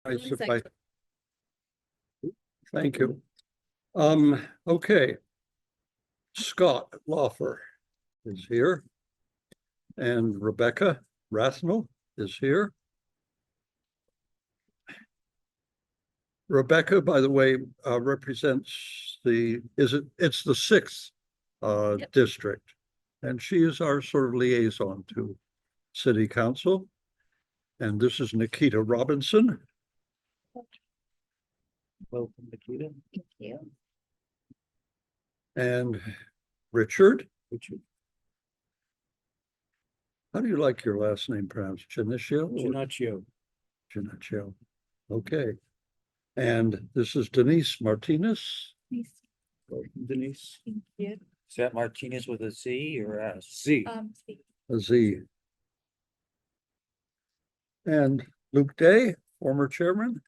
Nice if I. Thank you. Okay. Scott Lawfer is here. And Rebecca Rathnell is here. Rebecca, by the way, represents it's the 6th district. And she is our sort of liaison to City Council. And this is Nikita Robinson. Welcome, Nikita. Thank you. And Richard. How do you like your last name pronounced? Janicio? Ginaccio. Okay. And this is Denise Martinez. Nice. Welcome, Denise. Thank you. Is that Martinez with a Z or a Z? A Z. And Luke Day, former chairman.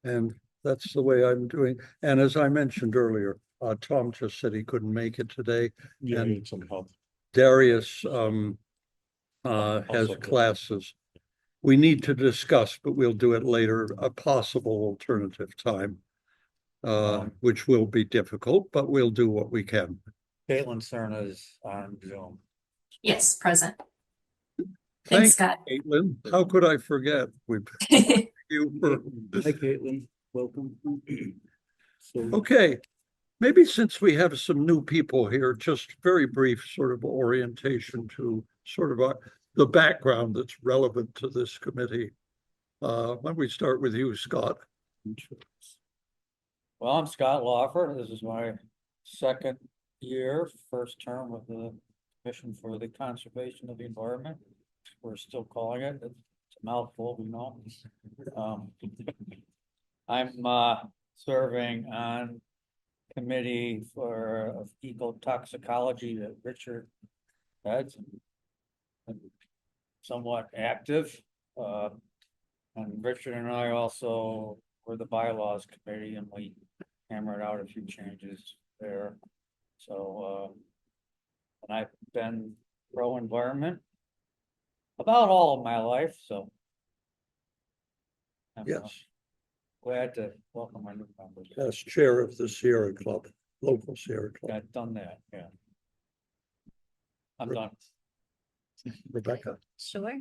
And that's the way I'm doing. And as I mentioned earlier, Tom just said he couldn't make it today. Yeah, and need some help. Darius has Also, classes. We need to discuss, but we'll do it later, a possible alternative time, which will be difficult, but we'll do what we can. Caitlin Cerna is on Zoom. Yes, present. Thanks, Thanks, Scott. Caitlin. How could I forget? You for Hi, Caitlin. Welcome. okay. Maybe since we have some new people here, just very brief sort of orientation to sort of the background that's relevant to this committee. Why don't we start with you, Scott? Well, I'm Scott Lawfer. This is my second year, first term with the Commission for the Conservation of the Environment. We're still calling it. It's a mouthful, we know. I'm serving on committee for ecotoxicology that Richard heads, and somewhat active. And Richard and I also were the bylaws committee, and we hammered out a few changes there. So, and I've been pro-environment about all of my life, so. I'm, Yes, glad to welcome our new members. as chair of the Sierra Club, local Sierra Club. I've done that, yeah. I'm done. Rebecca. Sure.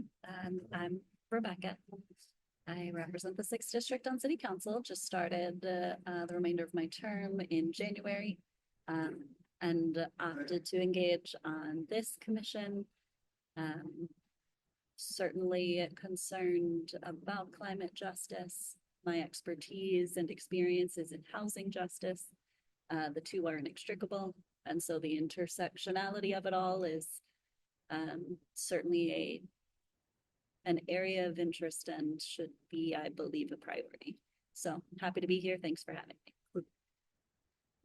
I'm Rebecca. I represent the 6th district on City Council. Just started the remainder of my term in January, and opted to engage on this commission. Certainly concerned about climate justice. My expertise and experiences in housing justice. The two are inextricable, and so the intersectionality of it all is certainly an area of interest and should be, I believe, a priority. So happy to be here. Thanks for having me.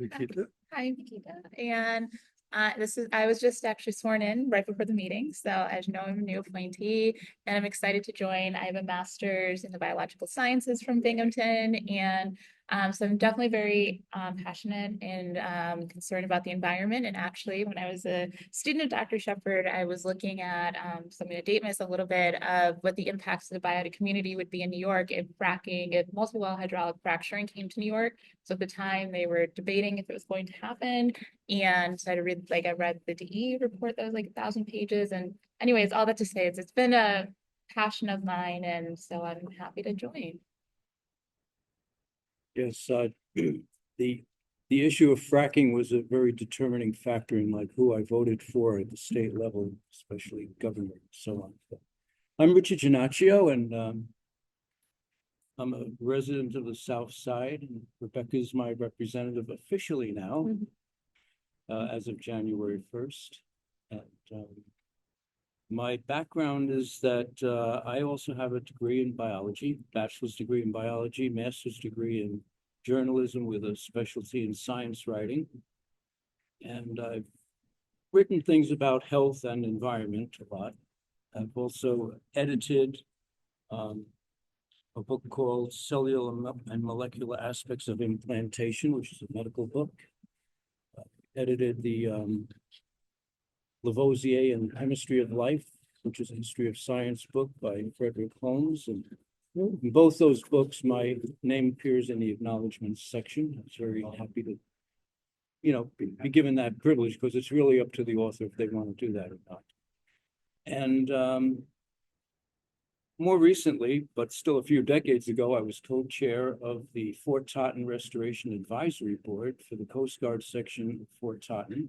Nikita. Hi, Nikita. And I was just actually sworn in right before the meeting. So as you know, I'm a new appointee and I'm excited to join. I have a master's in the biological sciences from Binghamton. And so I'm definitely very passionate and concerned about the environment. And actually, when I was a student of Dr. Shepard, I was looking at, so I'm going to date myself a little bit, of what the impacts of the biotic community would be in New York if multiple well hydraulic fracturing came to New York. So at the time they were debating if it was going to happen. And so I read the DE report that was like 1,000 pages. And anyways, all that to say is it's been a passion of mine. And so I'm happy to join. Yes, the issue of fracking was a very determining factor in like who I voted for at the state level, especially governor and so on. I'm Richard Ginaccio, and I'm a resident of the South Side, and Rebecca is my representative officially now, as of January 1st. And my background is that I also have a degree in biology, bachelor's degree in biology, master's degree in journalism with a specialty in science writing. And I've written things about health and environment a lot. I've also edited a book called Cellular and Molecular Aspects of Implantation, which is a medical book. Edited the Lavoisier and Chemistry of Life which is a history of science book by Frederick Holmes. And in both those books, my name appears in the acknowledgements section. I was very happy to, be given that privilege, because it's really up to the author if they want to do that or not. And more recently, but still a few decades ago, I was co-chair of the Fort Totten Restoration Advisory Board for the Coast Guard section of Fort Totten,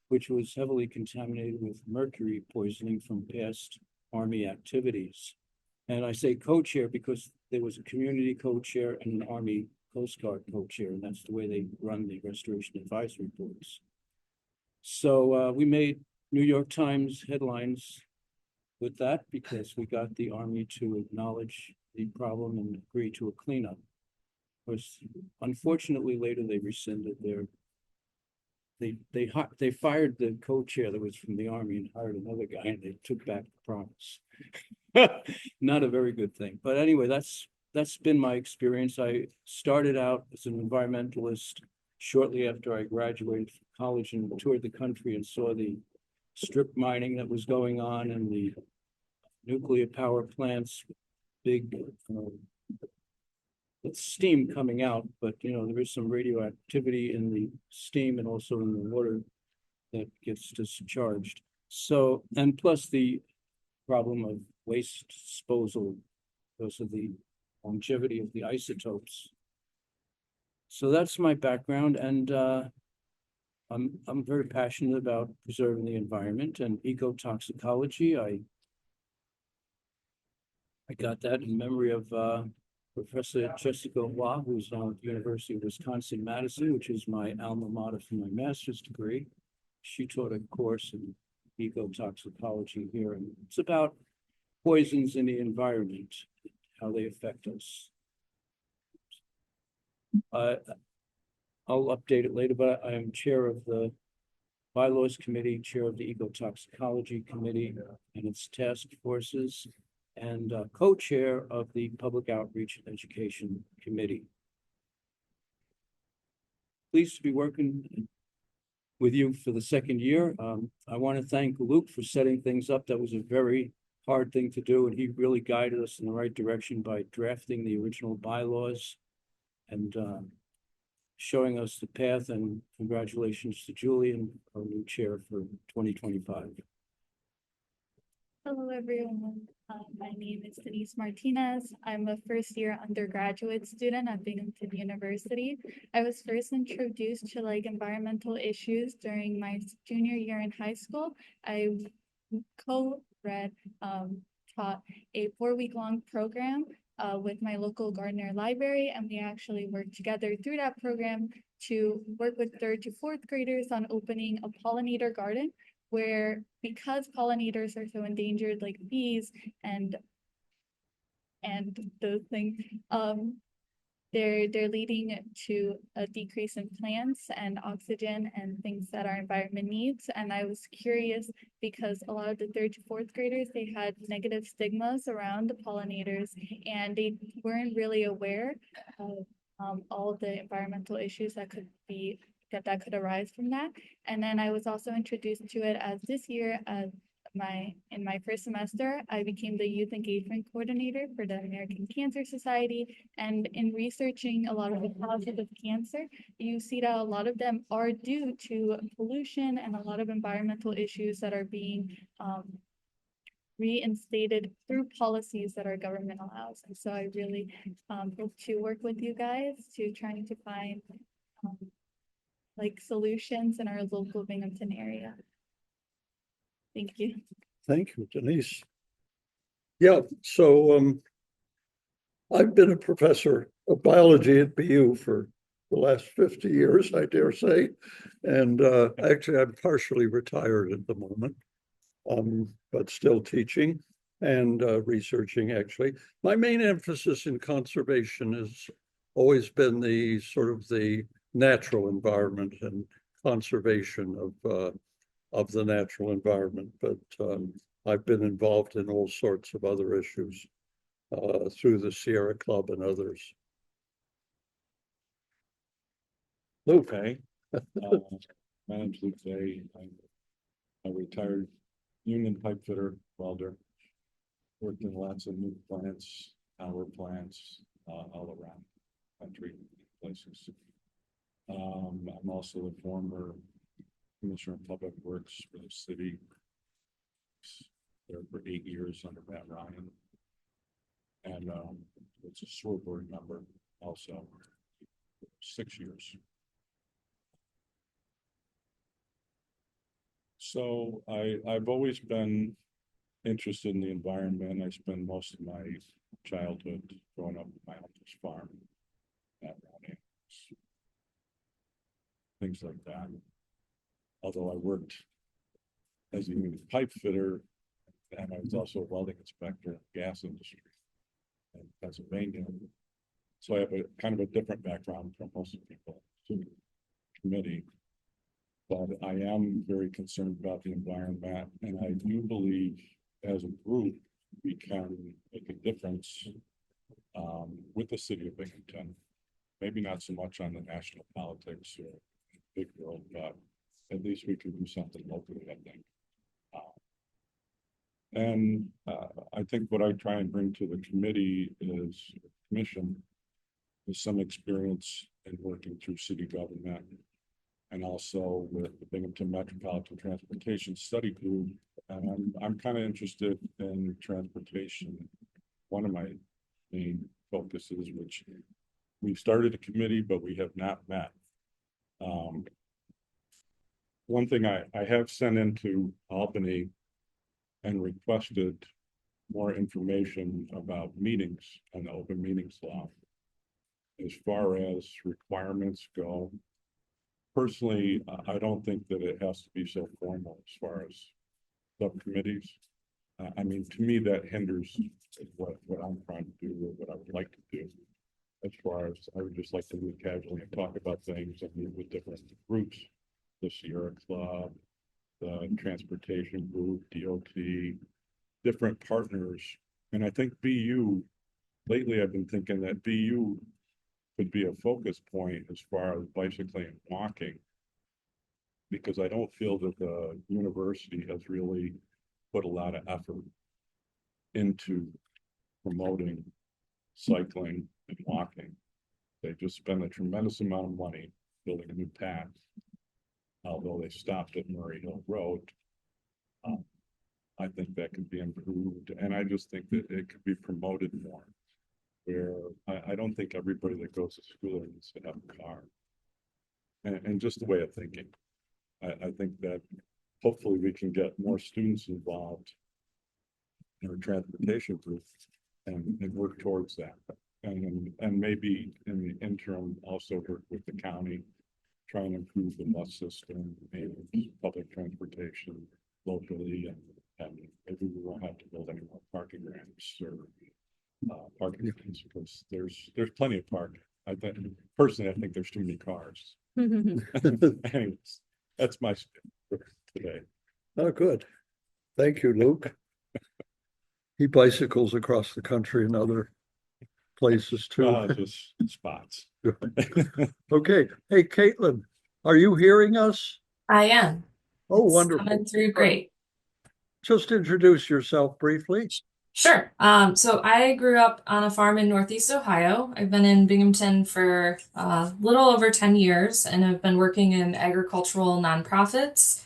which was heavily contaminated with mercury poisoning from past Army activities. And I say co-chair because there was a community co-chair and an Army Coast Guard co-chair, and that's the way they run the restoration advisory boards. So we made New York Times headlines with that because we got the Army to acknowledge the problem and agree to a cleanup. Of course, unfortunately, later they rescinded they fired the co-chair that was from the Army and hired another guy, and they took back the promise. Not a very good thing. But anyway, that's been my experience. I started out as an environmentalist shortly after I graduated from college and toured the country and saw the strip mining that was going on and the nuclear power plants, big steam coming out, but there is some radioactivity in the steam and also in the water that gets discharged. So, and plus the problem of waste disposal because of the longevity of the isotopes. So that's my background, and I'm very passionate about preserving the environment and ecotoxicology. I got that in memory of Professor Jessica Waugh, who's now at the University of Wisconsin-Madison, which is my alma mater for my master's degree. She taught a course in ecotoxicology here, and it's about poisons in the environment, how they affect us. I'll update it later, but I am chair of the bylaws committee, chair of the ecotoxicology committee and its task forces, and co-chair of the Public Outreach and Education Committee. Pleased to be working with you for the second year. I want to thank Luke for setting things up. That was a very hard thing to do, and he really guided us in the right direction by drafting the original bylaws and showing us the path. And congratulations to Julian, our new chair for 2025. Hello, everyone. My name is Denise Martinez. I'm a first-year undergraduate student at Binghamton University. I was first introduced to environmental issues during my junior year in high school. I taught a 4-week-long program with my local Gardner library, and we actually worked together through that program to work with 3rd to 4th graders on opening a pollinator garden, where because pollinators are so endangered, like bees and those things, they're leading to a decrease in plants and oxygen and things that our environment needs. And I was curious because a lot of the 3rd to 4th graders, they had negative stigmas around the pollinators, and they weren't really aware of all of the environmental issues that could arise from that. And then I was also introduced to it as this year in my first semester, I became the youth engagement coordinator for the American Cancer Society. And in researching a lot of the causes of cancer, you see that a lot of them are due to pollution and a lot of environmental issues that are being reinstated through policies that our government allows. And so I really hope to work with you guys to trying to find solutions in our local Binghamton area. Thank you. Thank you, Denise. Yeah, so I've been a professor of biology at BU for the last 50 years, I dare say. And actually, I'm partially retired at the moment, but still teaching and researching, actually. My main emphasis in conservation has always been the sort of the natural environment and conservation of the natural environment, but I've been involved in all sorts of other issues through the Sierra Club and others. Luke. Okay. My name's Luke Day. I'm a retired union pipe fitter, welder. Worked in lots of new plants, power plants, all around the country places. I'm also the former Commissioner of Public Works for the city. There for 8 years under Matt Ryan. And it's a school board member also, 6 years. So I've always been interested in the environment. I spent most of my childhood growing up on my uncle's farm, things like that. Although I worked as a union pipe fitter, and I was also a welding inspector in the gas industry in Pennsylvania. So I have a kind of a different background from most of the people in the committee. But I am very concerned about the environment, and I do believe as a group we can make a difference with the city of Binghamton. Maybe not so much on the national politics or big world, but at least we can do something locally, I think. I think what I try and bring to the committee is commission with some experience in working through city government, and also with the Binghamton Metropolitan Transportation Study Group. And I'm kind of interested in transportation. One of my main focuses, which we've started a committee, but we have not met. One thing I have sent into Albany and requested more information about meetings and the open meetings law. As far as requirements go, personally, I don't think that it has to be so formal as far as subcommittees. I mean, to me, that hinders what I'm trying to do or what I would like to do. As far as I would just like to meet casually and talk about things and meet with different groups, the Sierra Club, the transportation group, DOT, different partners. And I think BU, lately I've been thinking that BU could be a focus point as far as bicycling and walking, because I don't feel that the university has really put a lot of effort into promoting cycling and walking. They just spend a tremendous amount of money building a new path, although they stopped at Murray Hill Road. I think that can be improved, and I just think that it could be promoted more, where I don't think everybody that goes to school needs to have a car. And just the way of thinking. I think that hopefully we can get more students involved in our transportation group and work towards that. And maybe in the interim also work with the county, try and improve the bus system and public transportation locally, and maybe we won't have to build any more parking ramps or parking things, because there's plenty of parking. I think there's too many cars. Anyways, that's my spiel for today. Oh, good. Thank you, Luke. He bicycles across the country and other places too. Just spots. Okay. Hey, Caitlin, are you hearing us? I am. Oh, It's wonderful. coming through great. Just introduce yourself briefly. Sure. So I grew up on a farm in Northeast Ohio. I've been in Binghamton for a little over 10 years, and I've been working in agricultural nonprofits.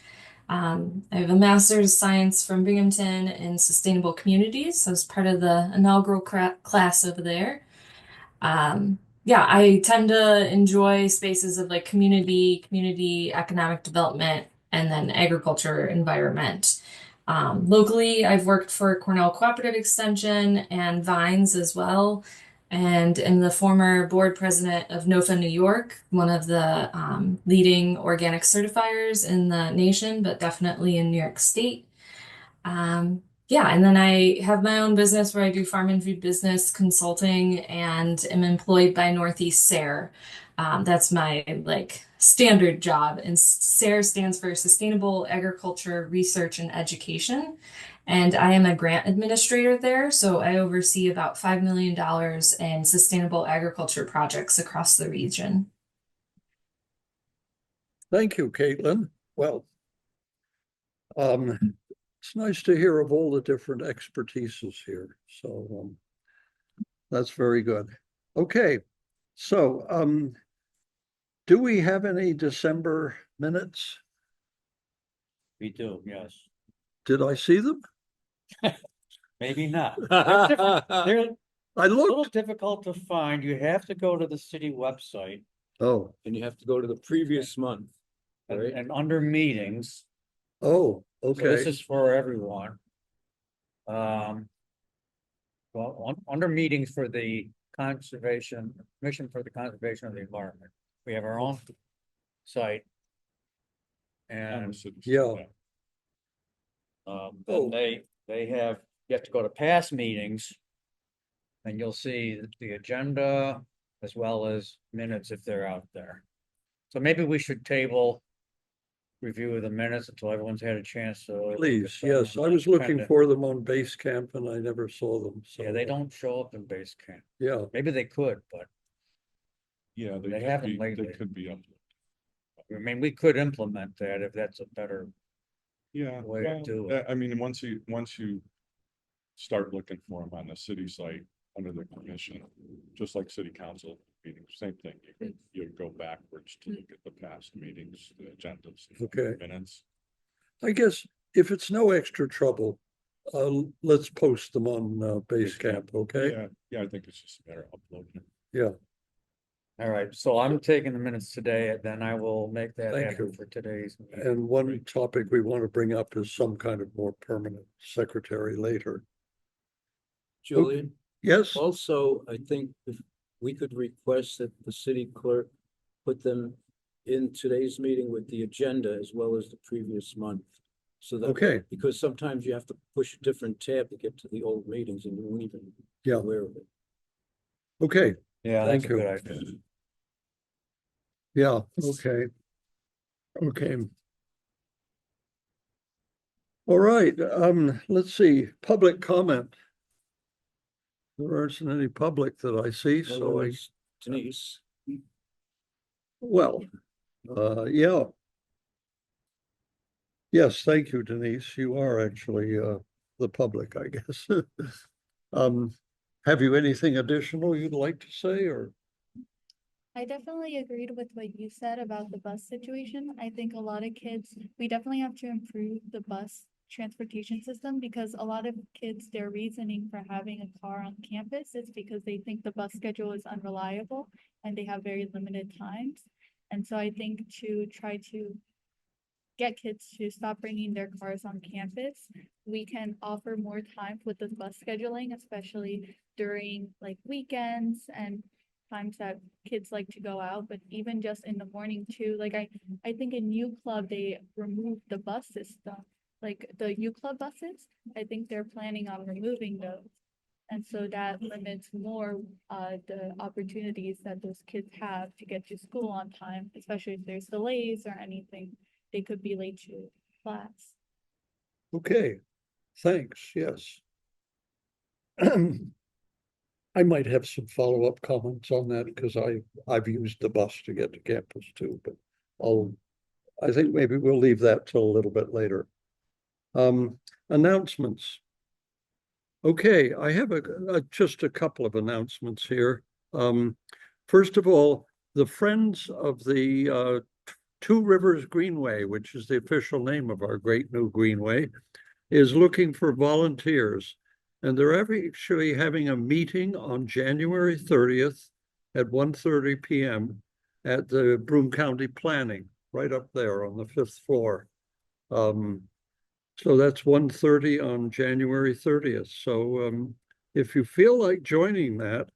I have a master's of science from Binghamton in sustainable communities. So I was part of the inaugural class over there. Yeah, I tend to enjoy spaces of like community economic development, and then agriculture environment. Locally, I've worked for Cornell Cooperative Extension and Vines as well, and am the former board president of NOFA New York, one of the leading organic certifiers in the nation, but definitely in New York State. Yeah, and then I have my own business where I do farm and food business consulting and am employed by Northeast SARE. That's my like standard job, and SARE stands for Sustainable Agriculture Research and Education. And I am a grant administrator there, so I oversee about $5 million in sustainable agriculture projects across the region. Thank you, Caitlin. Well, It's nice to hear of all the different expertises here, so that's very good. Okay, so do we have any December minutes? We do, yes. Did I see them? Maybe not. They're different. They're I a little looked. difficult to find. You have to go to the city website Oh, And you have to go to the previous month, right? and under meetings. oh, So this okay. is for everyone. Under meetings for the Commission for the Conservation of the Environment, we have our own site. And Yeah. then they have, you have to go to past meetings. And you'll see the agenda as well as minutes if they're out there. So maybe we should table review of the minutes until everyone's had a chance to. look at Please, them. yes, I was looking Kinda- for them on Basecamp and I never saw them, so. Yeah, they don't show up in base camp. Yeah, Maybe they could, but Yeah, They haven't they lately. could be up. I mean, we could implement that if that's a better, Yeah, Way to well, do it. I mean, once you start looking for them on the city site under the commission, just like city council meetings, same thing. You go backwards to look at the past meetings, the agendas. Okay. Minutes. I guess if it's no extra trouble, let's post them on Basecamp, okay? Yeah, I think it's just a matter of uploading. Yeah, all right, so I'm taking the minutes today, and then I will make that Thank happen you. for today's. meeting. and one topic we want to bring up is some kind of more permanent secretary later. Julian, Yes, also, I think if we could request that the city clerk put them in today's meeting with the agenda as well as the previous month. So that, okay, because sometimes you have to push a different tab to get to the old meetings and you won't even be Yeah. aware of it. okay, Yeah, that's a Thank you. good idea. yeah, okay. Okay. All right, let's see, public comment. There isn't any public that I see, so I, Otherwise, Denise, well, yeah. Yes, thank you, Denise. You are actually the public, I guess. Have you anything additional you'd like to say, or? I definitely agreed with what you said about the bus situation. I think a lot of kids, we definitely have to improve the bus transportation system because a lot of kids, their reasoning for having a car on campus is because they think the bus schedule is unreliable and they have very limited times. And so I think to try to get kids to stop bringing their cars on campus, we can offer more time with the bus scheduling, especially during like weekends and times that kids like to go out, but even just in the morning too. Like I think in U Club, they removed the bus system, like the U Club buses. I think they're planning on removing those. And so that limits more the opportunities that those kids have to get to school on time, especially if there's delays or anything, they could be late to class. Okay, thanks, yes. I might have some follow-up comments on that because I've used the bus to get to campus too, but I think maybe we'll leave that till a little bit later. Announcements. Okay, I have just a couple of announcements here. First of all, the Friends of the Two Rivers Greenway, which is the official name of our great new greenway, is looking for volunteers. And they're actually having a meeting on January 30th at 1:30 p.m. at the Broome County Planning, right up there on the 5th floor. So that's 1:30 on January 30th. So if you feel like joining that,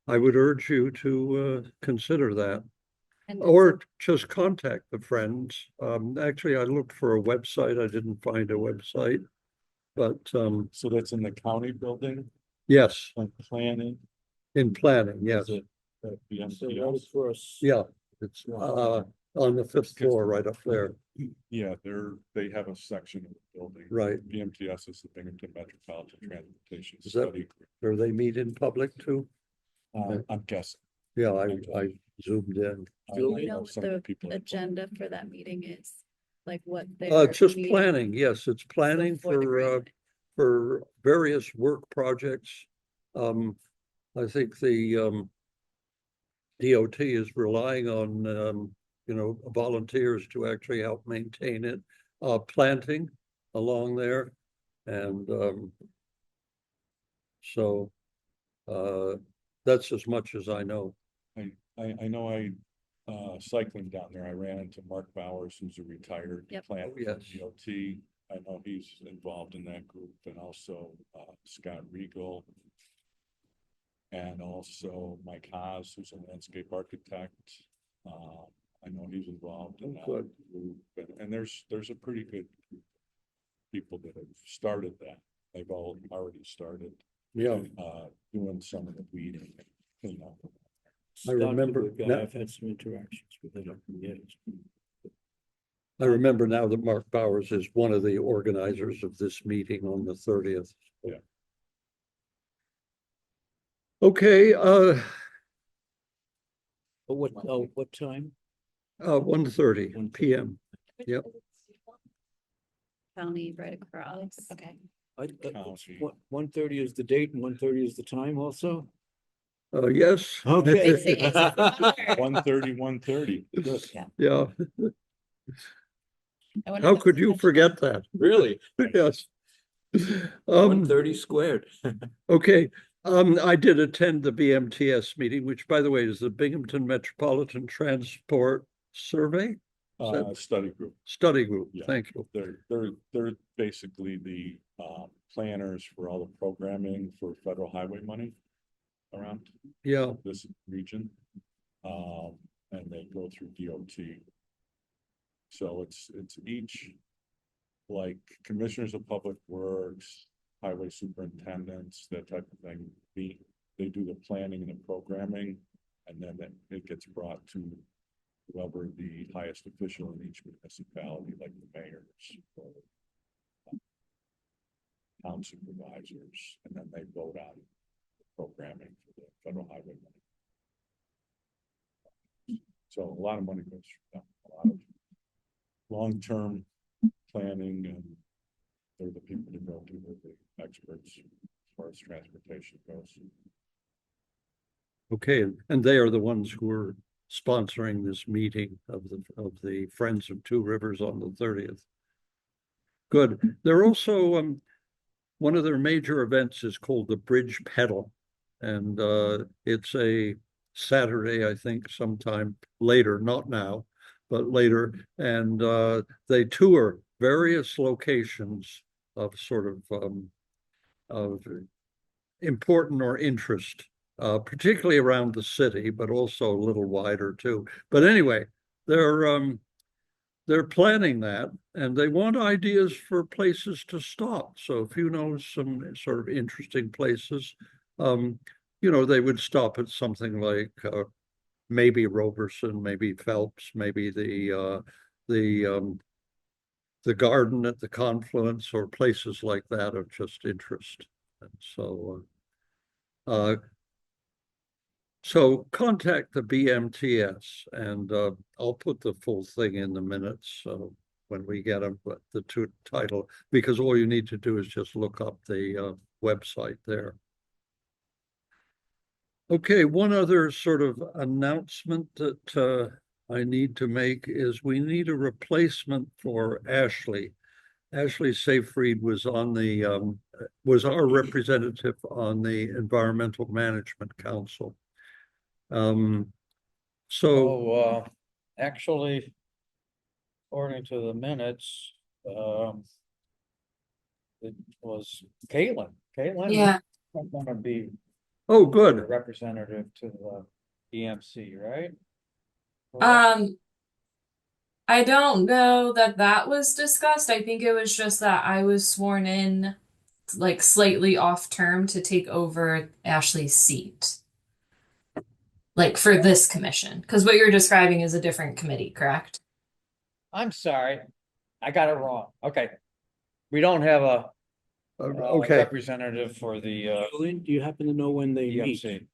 I would urge you to consider that. And Or just contact the Friends. Actually, I looked for a website. I didn't find a website. But So that's in the county building, yes, like planning. in planning, yes. Is it at the so that MTS? was for us. Yeah, it's on the 5th floor right up there. Yeah, they have a section of the building. Right. BMTS is the Binghamton Metropolitan Transportation Is that- Study. Or they meet in public too? I'm guessing. Yeah, I zoomed in. do you know know what some of the the people. agenda for that meeting is? like what they're. Just needing? planning, yes, it's planning for the grant. for various work projects. I think the DOT is relying on volunteers to actually help maintain it, planting along there. And so that's as much as I know. I know cycling down there, I ran into Mark Bowers, who's a retired Yep. plant Oh, yes. DOT. I know he's involved in that group, and also Scott Regal. And also Mike Haas, who's a landscape architect. I know he's involved in that Good. group. And there's a pretty good group of people that have started that. They've all already started Yeah, doing some of the weeding, I remember Scott's a good now- guy. I've had some interactions with him. Yeah. I remember now that Mark Bowers is one of the organizers of this meeting on the 30th. Yeah. Okay, But what time? 1:30 PM. Yep. County right across. Okay. County. 1:30 is the date and 1:30 is the time also? Yes. Okay. It's 1:30, 1:30. Yeah, I wonder how if could that's you forget that? Really? Yes. 1:30 squared. Okay, I did attend the BMTS meeting, which, by the way, is the Binghamton Metropolitan Transport Survey Study group. Study Group. Yeah. Thank you. They're basically the planners for all the programming for federal highway money around Yeah, this region. And they go through DOT. So it's each, like commissioners of public works, highway superintendents, that type of thing. They do the planning and the programming, and then it gets brought to whoever the highest official in each municipality, like the mayors or town supervisors, and then they vote on the programming for the federal highway money. So a lot of money goes through them, a lot of long-term planning, and they're the people to go to, they're the experts as far as transportation goes. okay, and they are the ones who are sponsoring this meeting of the Friends of Two Rivers on the 30th. Good. They're also one of their major events is called the Bridge Pedal, and it's a Saturday, I think, sometime later, not now, but later, and they tour various locations of sort of important or interest, particularly around the city, but also a little wider too. But anyway, they're planning that, and they want ideas for places to stop. So if you know some sort of interesting places, they would stop at something like maybe Roberson, maybe Phelps, maybe the garden at the confluence, or places like that of just interest. And so contact the BMTS, and I'll put the full thing in the minutes when we get them, but the title, because all you need to do is just look up the website there. Okay, one other sort of announcement that I need to make is we need a replacement for Ashley. Ashley Seyfried was was our representative on the Environmental Management Council. Actually, according to the minutes, it was Caitlin. Yeah. I'm gonna be Oh, a good. representative to the EMC, right? I don't know that was discussed. I think it was just that I was sworn in like slightly off term to take over Ashley's seat. Like for this commission, because what you're describing is a different committee, correct? I'm sorry, I got it wrong. Okay. We don't have a Okay. representative for the Julian, do you happen to know when they meet? EMC.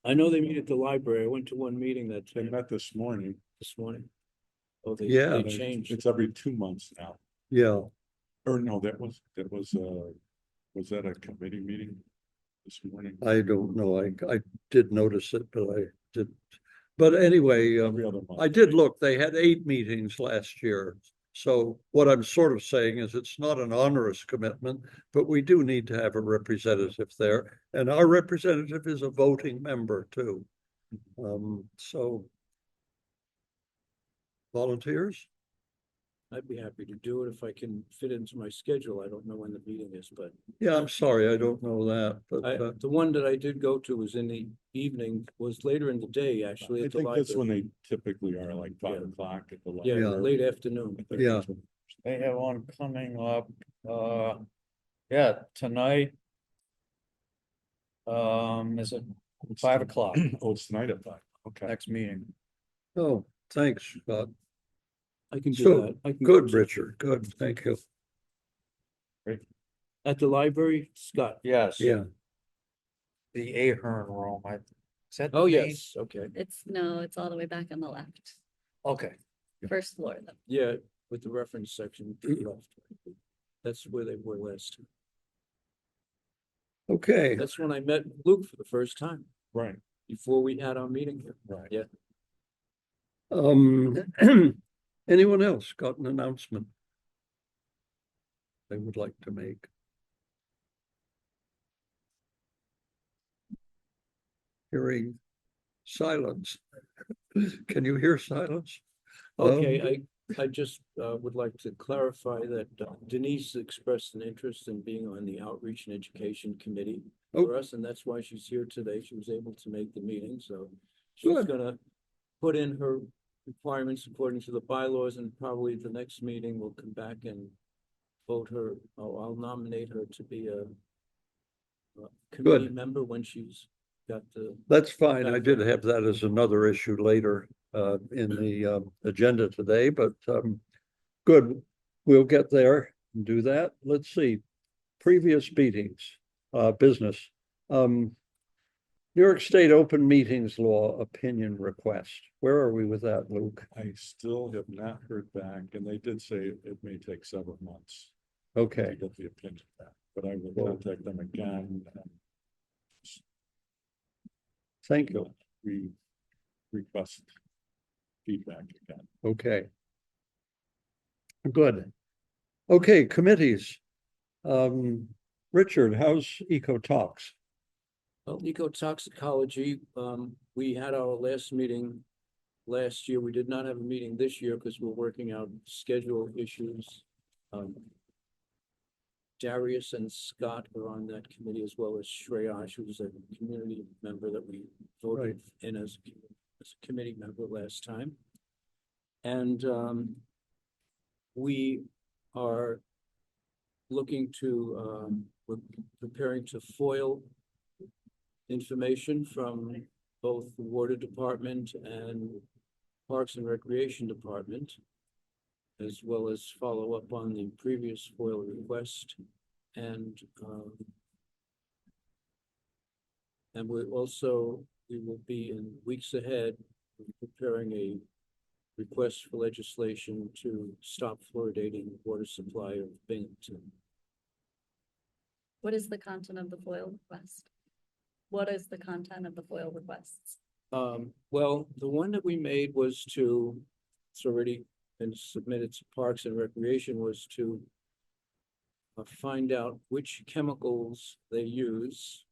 I know they meet at the library. I went to one meeting They met this morning. this morning. Oh, Yeah. they changed. It's every 2 months now. Yeah, Or no, was that a committee meeting this morning? I don't know. I did notice it, but I didn't. But anyway, Every other month. I did look, they had 8 meetings last year. So what I'm sort of saying is it's not an onerous commitment, but we do need to have a representative there. And our representative is a voting member too. So volunteers? I'd be happy to do it if I can fit into my schedule. I don't know when the meeting is, but Yeah, I'm sorry, I don't know that, but the one that I did go to was in the evening, was later in the day, actually, I at the think that's when library. they typically are, like 5 o'clock at the Yeah, library. late afternoon. I think Yeah. that's when- They have one coming up, yeah, tonight. Is it 5 o'clock, Oh, it's tonight at 5. Okay. next meeting? oh, thanks, Scott. I can do So, that. I can go Good, to- Richard, good, thank you. At the library, Scott. Yes. Yeah, The Ahern room, is that? Oh, the main- yes, okay. It's all the way back on the left, Okay, first floor though. Yeah, with the reference section to the left. That's where they were last time. okay. That's when I met Luke for the first time, Right, before we had our meeting here. right. Yeah. Anyone else got an announcement they would like to make? Hearing silence. Can you hear silence? Okay, I just would like to clarify that Denise expressed an interest in being on the Outreach and Education Committee for us, and that's why she's here today. She was able to make the meeting, so she's Good. gonna put in her requirements according to the bylaws, and probably the next meeting will come back and vote her, I'll nominate her to be a committee Good. member when she's got the, That's fine. I did have that as another issue later in the agenda today, but good. We'll get there and do that. Let's see. Previous meetings, business. New York State Open Meetings Law opinion request. Where are we with that, Luke? I still have not heard back, and they did say it may take several months Okay, to get the opinion back, but I will Well- contact them again and thank you. request feedback again. Okay. Good. Okay, committees. Richard, how's Eco Talks? well, ecotoxicology, we had our last meeting last year. We did not have a meeting this year because we're working out schedule issues. Darius and Scott are on that committee, as well as Shreyash, who's a community member that we voted in as a committee member last time. And we are looking to, we're preparing to foil information from both the Water Department and Parks and Recreation Department, as well as follow up on the previous FOIL request. And we will be in weeks ahead preparing a request for legislation to stop fluoridating the water supply of Binghamton. What is the content of the FOIL request? What is the content of the FOIL requests? Well, the one that we made was it's already been submitted to Parks and Recreation, was to find out which chemicals they use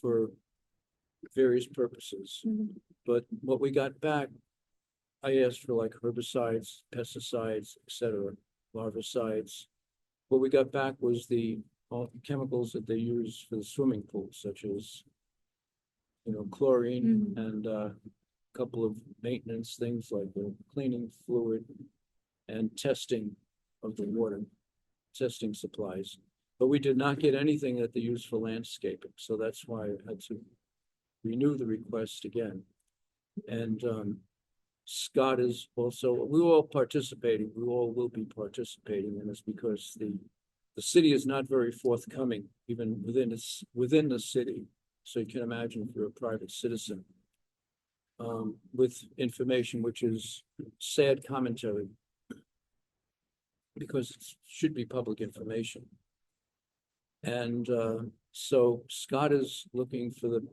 for various purposes. But what we got back, I asked for like herbicides, pesticides, etc., larvicides. What we got back was all the chemicals that they use for the swimming pool, such as, chlorine and a couple of maintenance things like the cleaning fluid and testing of the water, testing supplies. But we did not get anything that they use for landscaping, so that's why I had to renew the request again. And Scott is also, we were all participating, we all will be participating in this because the city is not very forthcoming, even within the city. So you can imagine if you're a private citizen. with information which is sad commentary. Because it should be public information. And so Scott is looking for the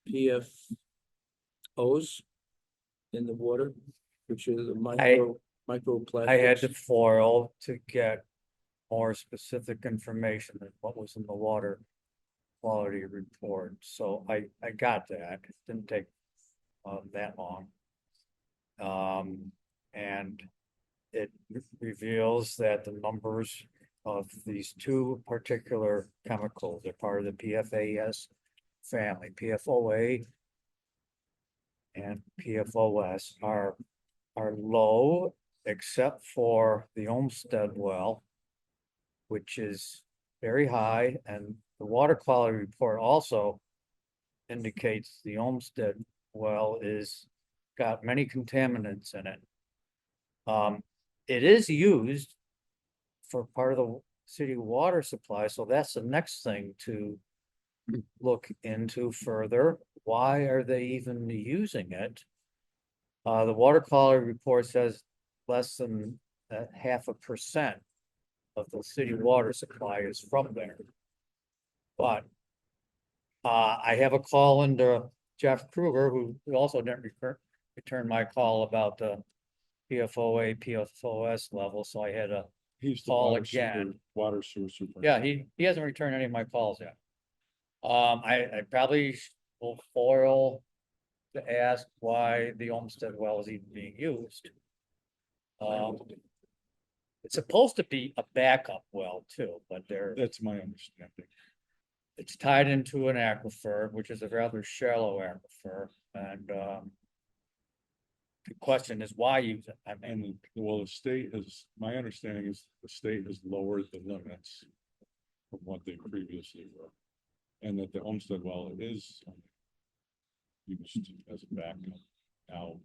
PFOs in the water, which is a microplastic. I had to foil to get more specific information than what was in the water quality report. So I got that. It didn't take that long. And it reveals that the numbers of these two particular chemicals are part of the PFAS family, PFOA and PFOS are low, except for the Olmsted well, which is very high, and the water quality report also indicates the Olmsted well is got many contaminants in it. It is used for part of the city water supply, so that's the next thing to look into further. Why are they even using it? The water quality report says less than 0.5% of the city water supply is from there. But I have a call into Jeff Kruger, who also didn't return my call about the PFOA, PFOS level, so I had a He's the call water sewer, again. water sewer super. Yeah, he hasn't returned any of my calls yet. I probably will foil to ask why the Olmsted well is even being used. It's supposed to be a backup well too, but That's my understanding. it's tied into an aquifer, which is a rather shallow aquifer, and the question is why use it? I mean, And well, the state has, my understanding is the state has lowered the limits from what they previously were. And that the Olmsted well is used as a backup. Now,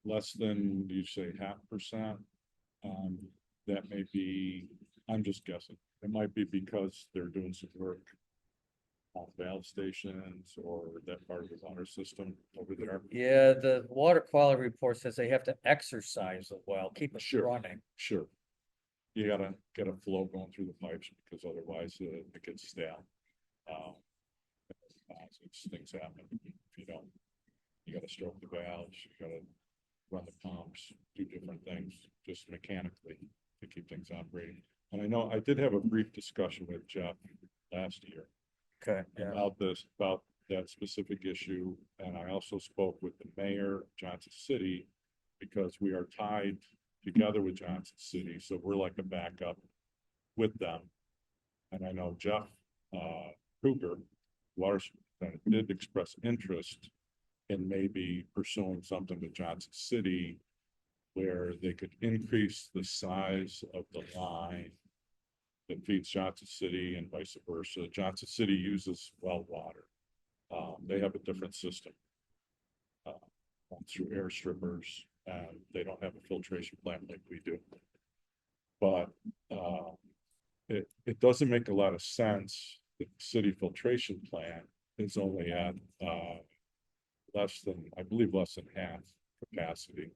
less than, you say 0.5%, that may be, I'm just guessing. It might be because they're doing some work on valve stations or that part of the water system over there. yeah, the water quality report says they have to exercise the well, keep it Sure. running. Sure. You gotta get a flow going through the pipes because otherwise it gets stale. Things happen. If you don't, you gotta stroke the valves, you gotta run the pumps, do different things just mechanically to keep things operating. And I know I did have a brief discussion with Jeff last year Okay, yeah. about that specific issue. And I also spoke with the mayor of Johnson City because we are tied together with Johnson City. So we're like a backup with them. And I know Jeff Kruger, water superintendent, did express interest in maybe pursuing something with Johnson City where they could increase the size of the line that feeds Johnson City and vice versa. Johnson City uses well water. They have a different system through air strippers, and they don't have a filtration plant like we do. But it doesn't make a lot of sense that the city filtration plant is only at less than, I believe, less than half capacity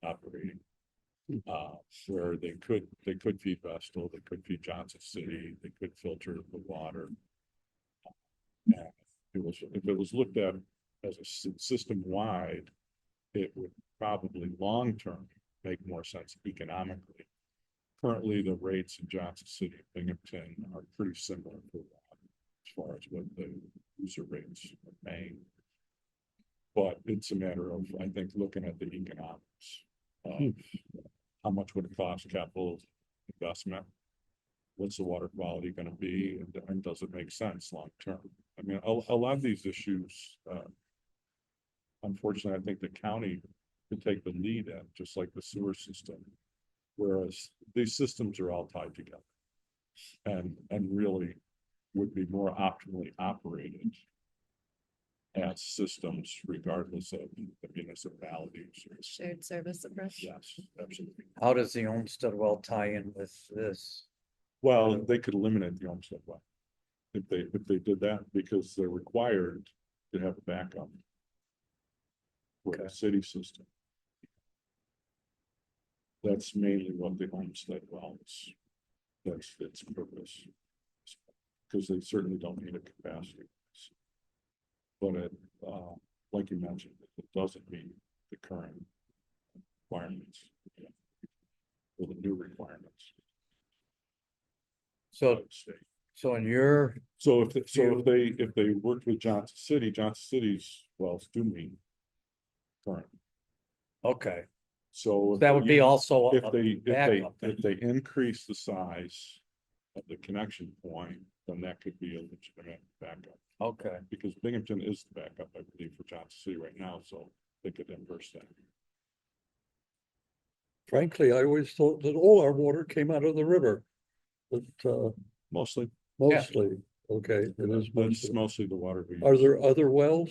operating. Where they could feed Vestal, they could feed Johnson City, they could filter the water. And if it was looked at as a system wide, it would probably long term make more sense economically. Currently, the rates in Johnson City and Binghamton are pretty similar for water as far as what the user rates are paying. But it's a matter of, I think, looking at the economics of how much would it cost capital investment? What's the water quality going to be? And does it make sense long term? I mean, a lot of these issues, unfortunately, I think the county could take the lead in, just like the sewer system. Whereas these systems are all tied together and really would be more optimally operated as systems regardless of the municipalities. Shared service approach. Yes, absolutely. How does the Olmsted well tie in with this? Well, they could eliminate the Olmsted well if they did that because they're required to have a backup. for the Okay. city system. That's mainly what the homestead well is. That's its purpose. Because they certainly don't need a capacity. But it, like you mentioned, it doesn't meet the current requirements. Or the new requirements. So, so in your, So if they worked with Johnson City's wells do meet current. okay, So that would be also if a they backup then. if they increase the size of the connection point, then that could be a legitimate backup. Okay, Because Binghamton is the backup, I believe, for Johnson City right now, so they could inverse that. Frankly, I always thought that all our water came out of the river. But, Mostly, mostly, okay, it is that's mostly. mostly the water we use. Are there other wells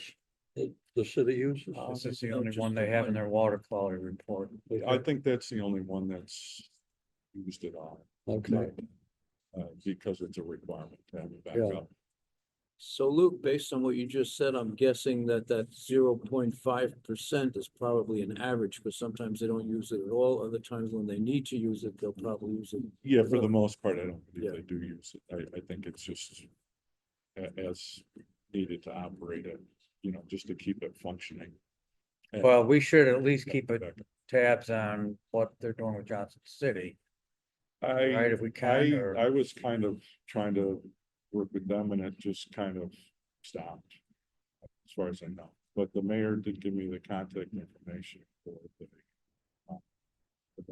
that the city uses? this is the only one they have in their water quality report. I think that's the only one that's used at all. Okay, Because it's a requirement to have a Yeah. backup. So Luke, based on what you just said, I'm guessing that 0.5% is probably an average, because sometimes they don't use it at all. Other times when they need to use it, they'll probably use it. Yeah, for the most part, I don't believe Yeah. they do use it. I think it's just as needed to operate it, just to keep it functioning. And- Well, we should at least keep it Backup. tabs on what they're doing with Johnson City, right, if we can, or. I was kind of trying to work with them and it just kind of stopped. As far as I know, but the mayor did give me the contact information for the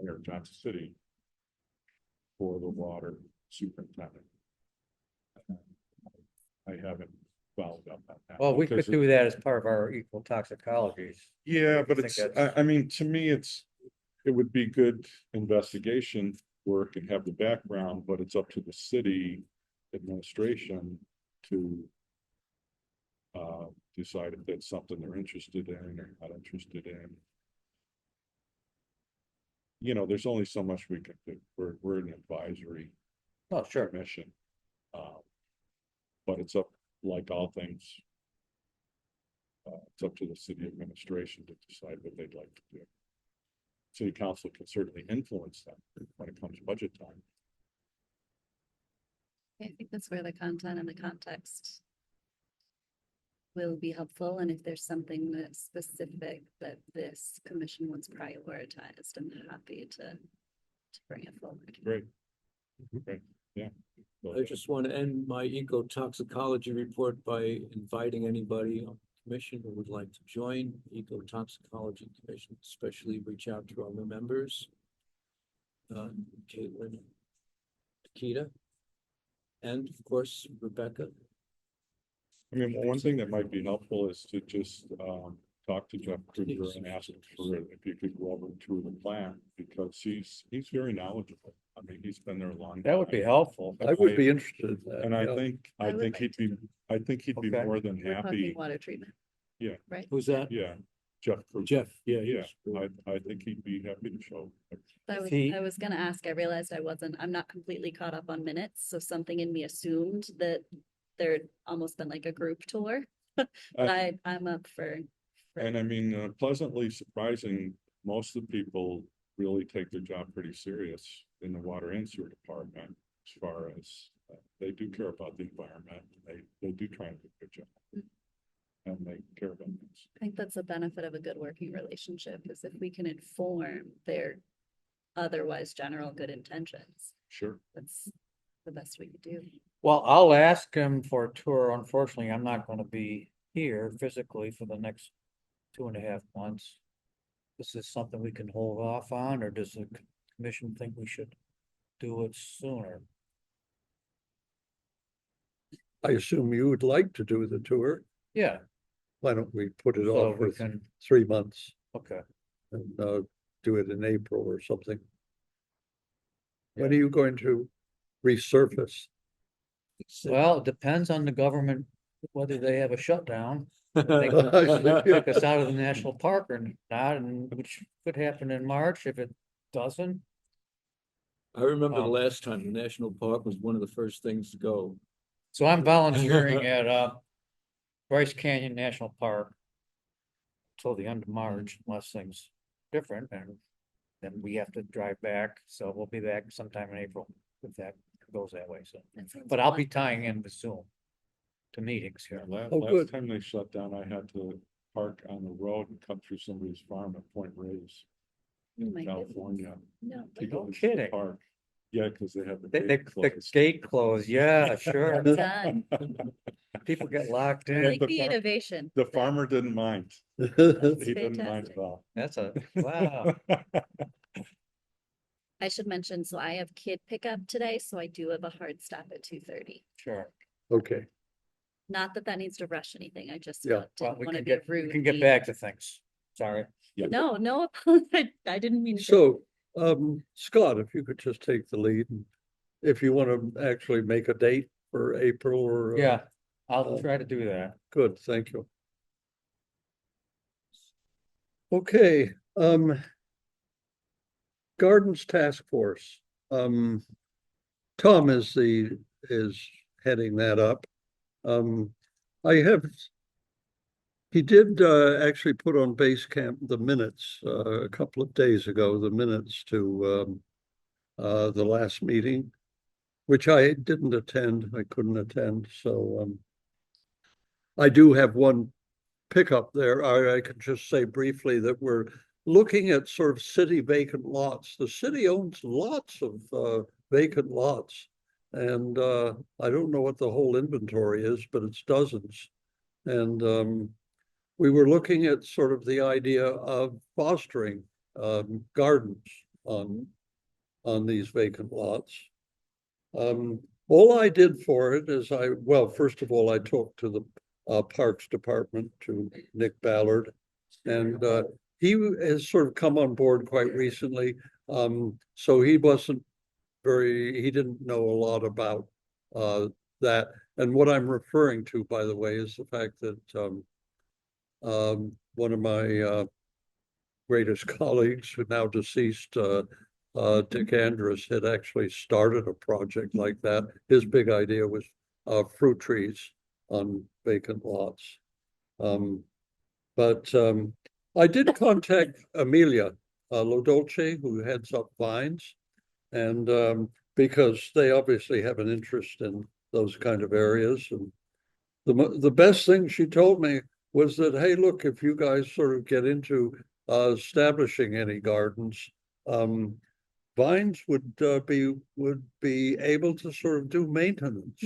mayor of Johnson City. For the water superintendent. I haven't followed up on that. Well, we could because do that as part of our equal toxicologies. Yeah, but think it's, that's- I mean, to me, it would be good investigation work and have the background, but it's up to the city administration to decide if that's something they're interested in or not interested in. There's only so much we can do. We're an advisory Oh, sure. commission. But it's up, like all things. It's up to the city administration to decide what they'd like to do. City council can certainly influence them when it comes budget time. I think that's where the content and the context will be helpful, and if there's something that's specific that this commission wants prioritized, I'm happy to bring it forward. Great. Great, yeah. I just want to end my ecotoxicology report by inviting anybody on the commission who would like to join Ecotoxicology Commission, especially reach out to our members. Caitlin, Akita, and of course, Rebecca. I mean, one thing that might be helpful is to just talk to Jeff Kruger and ask him for if you could go over to the plan, because he's very knowledgeable. I mean, he's been there a long time. That would be helpful. I would be interested in that. And I yeah. think I would he'd like be Okay. more than We're talking happy. water treatment. Yeah. Right. Who's that? Yeah, Jeff Kruger. Jeff, yeah. Yeah, he's- I think he'd be happy to show. He- I was gonna ask, I realized I'm not completely caught up on minutes, so something in me assumed that there'd almost been like a group tour. But I'm up for. And I mean, pleasantly surprising, most of the people really take their job pretty serious in the water and sewer department. As far as they do care about the environment, they do try and do a good job. And they care about this. I think that's a benefit of a good working relationship, is if we can inform their otherwise general good intentions. Sure. That's the best we could do. Well, I'll ask him for a tour. Unfortunately, I'm not gonna be here physically for the next 2.5 months. Is this something we can hold off on, or does the commission think we should do it sooner? I assume you would like to do the tour. Yeah, Why don't we put it so off we for can, 3 months okay. and do it in April or something? When are you going to resurface? Well, it depends on the government, whether they have a shutdown. They I kick us out of the national park or not, and which could happen in March. If it doesn't, I remember the Um, last time the national park was one of the first things to go. so I'm volunteering at Bryce Canyon National Park till the end of March unless things different and then we have to drive back. So we'll be back sometime in April if that goes that way. So, That sounds but I'll be wonderful. tying in with Zoom to meetings here. Oh, Last good. time they shut down, I had to park on the road and cut through somebody's farm at Point Reyes Oh in my goodness. California. No. People No used to kidding. park. Yeah, because they have the The gate closed. gate closed, yeah, sure. Done. People get locked I in. like the the far- innovation. The farmer didn't mind. That's He didn't mind fantastic. at all. That's wow. I should mention, so I have kid pickup today, so I do have a hard stop at 2:30. Sure. Okay, Not that that needs to rush anything. I just Yeah. Well, didn't we want to can be get, rude. we can get either. back to things. Sorry. No, no, I didn't mean to. so, Scott, if you could just take the lead, and if you want to actually make a date for April or. Yeah, I'll try to do that. Good, thank you. Okay, Gardens Task Force. Tom is heading that up. He did actually put on Basecamp the minutes a couple of days ago, the minutes to the last meeting, which I didn't attend. I couldn't attend, so I do have one pickup there. I could just say briefly that we're looking at sort of city vacant lots. The city owns lots of vacant lots. And I don't know what the whole inventory is, but it's dozens. And we were looking at sort of the idea of fostering gardens on these vacant lots. All I did for it is first of all, I talked to the Parks Department, to Nick Ballard, and he has sort of come on board quite recently. So he didn't know a lot about that. And what I'm referring to, by the way, is the fact that one of my greatest colleagues, who now deceased, Dick Andrus, had actually started a project like that. His big idea was fruit trees on vacant lots. But I did contact Amelia Lodolce, who heads up Vines, and because they obviously have an interest in those kind of areas. And the best thing she told me was that, hey, look, if you guys sort of get into establishing any gardens, Vines would be able to sort of do maintenance,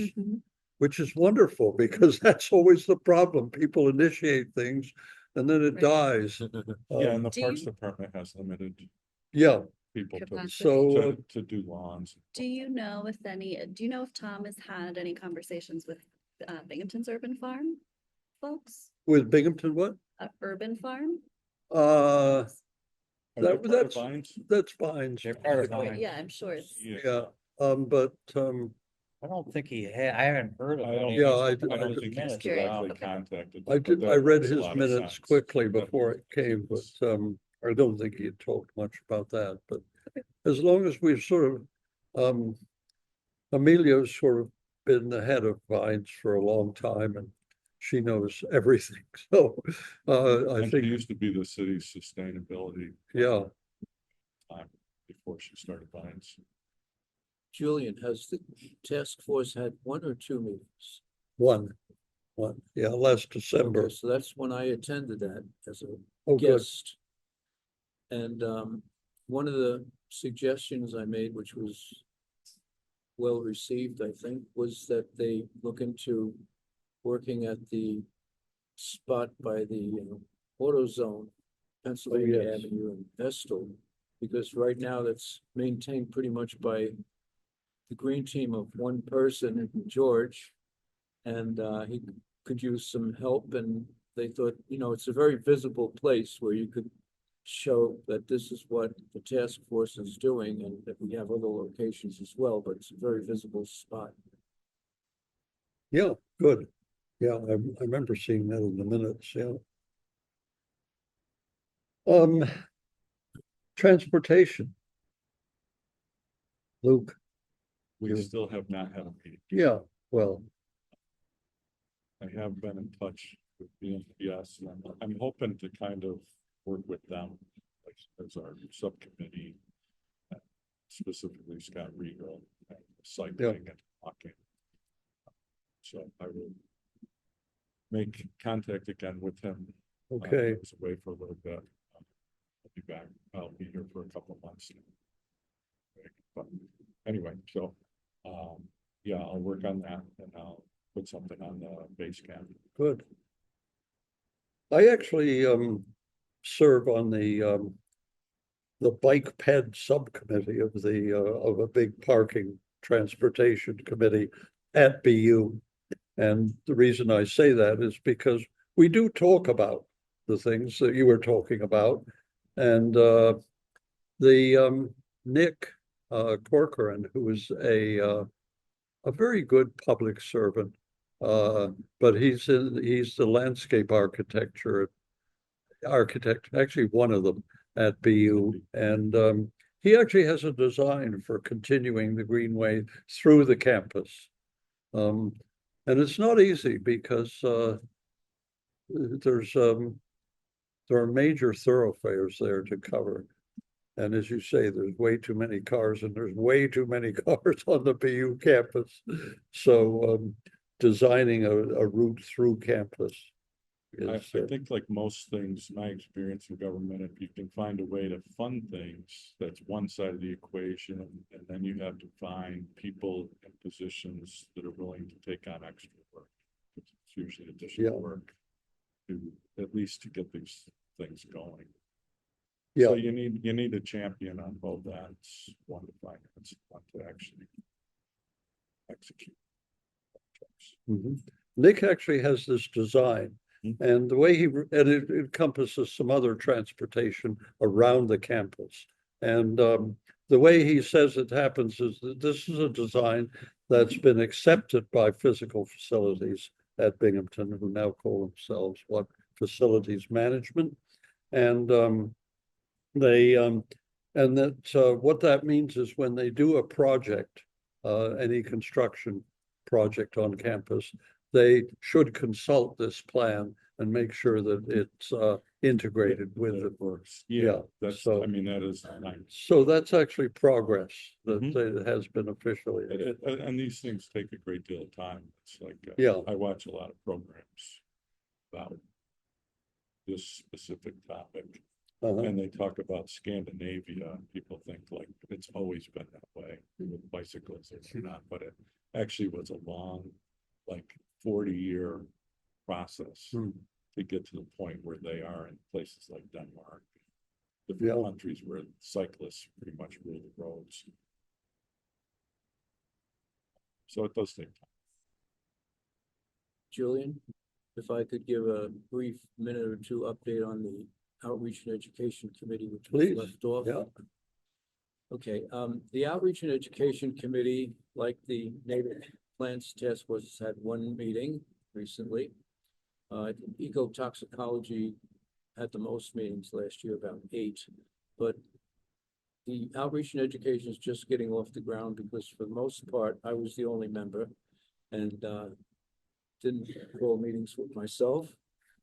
which is wonderful, because that's always the problem. People initiate things and then it Right. dies. Yeah, and the Do Parks you- Department has limited Yeah, people Capacity. so to do lawns. Do you know if Tom has had any conversations with Binghamton's Urban Farm folks? with Binghamton, what? Urban Farm? Uh, Are they that- part of that's- Vines? that's Vines. They're part of Right, mine. yeah, I'm sure it's. Yeah, but I don't think he had, I haven't heard of I don't, any. Yeah, I I don't think Just he's curious. directly Okay. contacted. I but that read makes a his lot of minutes sense. quickly That before makes it came, but sense. I don't think he had talked much about that. But as long as we've sort of Amelia's sort of been the head of Vines for a long time, and she knows everything. So I And she think, used to be the city's sustainability yeah, time before she started Vines. Julian, has the task force had one or two meetings? one, yeah, last December. Okay, so that's when I attended that as a Oh, good. guest. And one of the suggestions I made, which was well received, I think, was that they look into working at the spot by the AutoZone, Pennsylvania yes. Avenue and Vestal, because right now that's maintained pretty much by the green team of one person, George, and he could use some help, and they thought, it's a very visible place where you could show that this is what the task force is doing, and that we have other locations as well, but it's a very visible spot. Yeah, good. Yeah, I remember seeing that in the minutes, yeah. Transportation. Luke, We Yeah. still have not had a meeting. yeah, well, I have been in touch Yes, and I'm hoping to kind of work with them as our subcommittee. Specifically Scott Regal, and cycling and walking. So I will make contact again with him. Okay, I was away for a little bit. I'll be back. I'll be here for a couple of months. But anyway, so yeah, I'll work on that and I'll put something on the base camp. good. I actually serve on the bike ped subcommittee of a big parking transportation committee at BU. And the reason I say that is because we do talk about the things that you were talking about. And Nick Corcoran, who is a very good public servant, but he's the landscape architect, actually one of them at BU, and he actually has a design for continuing the greenway through the campus. And it's not easy because there are major thoroughfares there to cover. And as you say, there's way too many cars and there's way too many cars on the BU campus. So designing a route through campus. I think like most things, my experience in government, if you can find a way to fund things, that's one side of the equation. And then you have to find people in positions that are willing to take on extra work. It's usually additional work to at least to get these things going. Yeah. So you need a champion on both ends, one to finance, one to actually execute. Nick actually has this design. And the way it encompasses some other transportation around the campus. And the way he says it happens is that this is a design that's been accepted by physical facilities at Binghamton, who now call themselves facilities management. And what that means is when they do a project, any construction project on campus, they should consult this plan and make sure that it's integrated with it. Works. Yeah, That's, so- I mean, that is nice. So that's actually progress that has been officially. And these things take a great deal of time. It's like, Yeah. I watch a lot of programs about this specific topic. And they talk about Scandinavia, and people think like it's always been that way with bicycles. It's not, but it actually was a long, like 40-year process to get to the point where they are in places like Denmark, different countries where cyclists pretty much rule the roads. So it does take time. Julian, if I could give a brief minute or two update on the Outreach and Education Committee, which was left off. Yeah. Okay, the Outreach and Education Committee, like the Native Plants Task Force, has had one meeting recently. Ecotoxicology had the most meetings last year, about 8, but the Outreach and Education is just getting off the ground because for the most part, I was the only member and didn't call meetings with myself.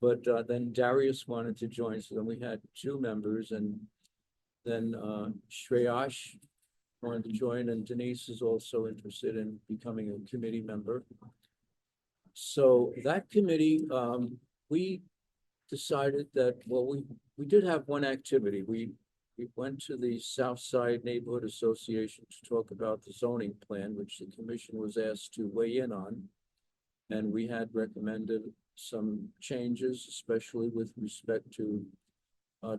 But then Darius wanted to join, so then we had 2 members, and then Shreyash wanted to join, and Denise is also interested in becoming a committee member. So that committee, we decided that, well, we did have one activity. We went to the Southside Neighborhood Association to talk about the zoning plan, which the commission was asked to weigh in on. And we had recommended some changes, especially with respect to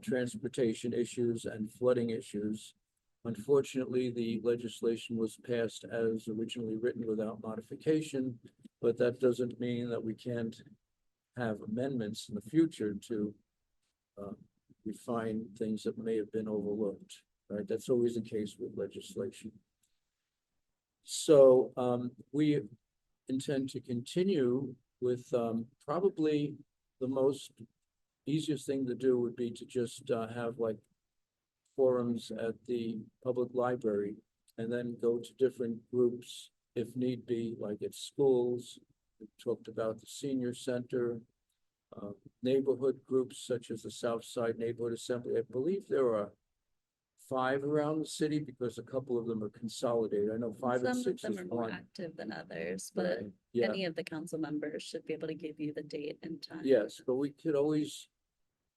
transportation issues and flooding issues. Unfortunately, the legislation was passed as originally written without modification, but that doesn't mean that we can't have amendments in the future to refine things that may have been overlooked, right? That's always the case with legislation. So we intend to continue with probably the most easiest thing to do would be to just have like forums at the public library and then go to different groups if need be, like at schools. We talked about the senior center, neighborhood groups such as the South Side Neighborhood Assembly. I believe there are 5 around the city because a couple of them are consolidated. I know 5 and Some of 6 them is are more one. active than others, but Right, yeah, any of the council members should be able to give you the date and time. yes, but we could always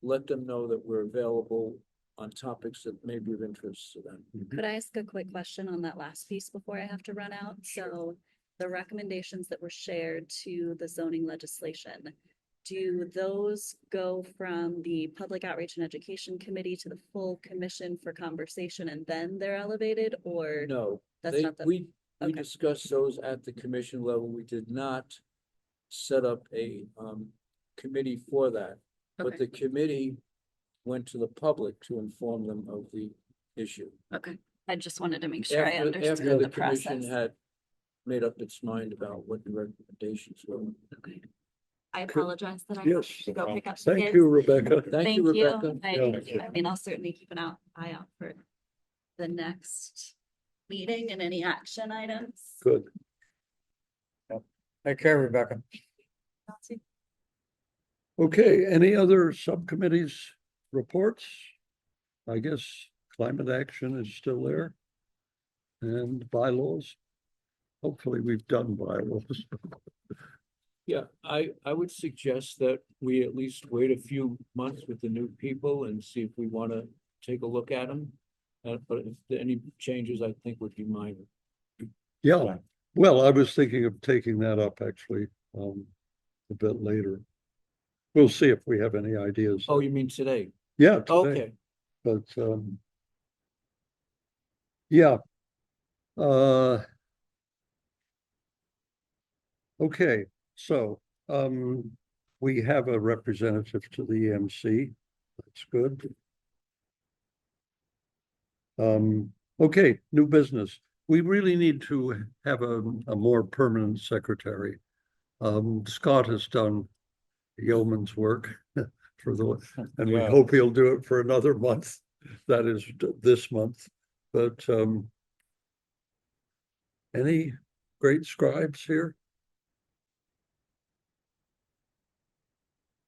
let them know that we're available on topics that may be of interest to them. Could I ask a quick question on that last piece before I have to run out? So the recommendations that were shared to the zoning legislation, do those go from the Public Outreach and Education Committee to the full commission for conversation and then they're elevated, or? No, That's not the, we okay. discussed those at the commission level. We did not set up a committee for that. But Okay. the committee went to the public to inform them of the issue. Okay, I just wanted to make sure I After understood the the commission process. had made up its mind about what the recommendations were. Okay. I apologize that I Yes. have to go pick up the Thank kids. you, Rebecca. Thank you, Rebecca. I mean, I'll certainly keep an eye out for the next meeting and any action items. Good. Take care, Rebecca. Okay, any other subcommittees reports? I guess climate action is still there. And bylaws. Hopefully we've done bylaws. Yeah, I would suggest that we at least wait a few months with the new people and see if we want to take a look at them. But if there any changes, I think would be minor. Yeah, well, I was thinking of taking that up actually, a bit later. We'll see if we have any ideas. Oh, you mean today? Yeah, today, Okay, but, yeah. Okay, so, we have a representative to the EMC. That's good. Okay, new business. We really need to have a more permanent secretary. Scott has done yeoman's work for the, and we Yeah. hope he'll do it for another month. That is this month, but, any great scribes here?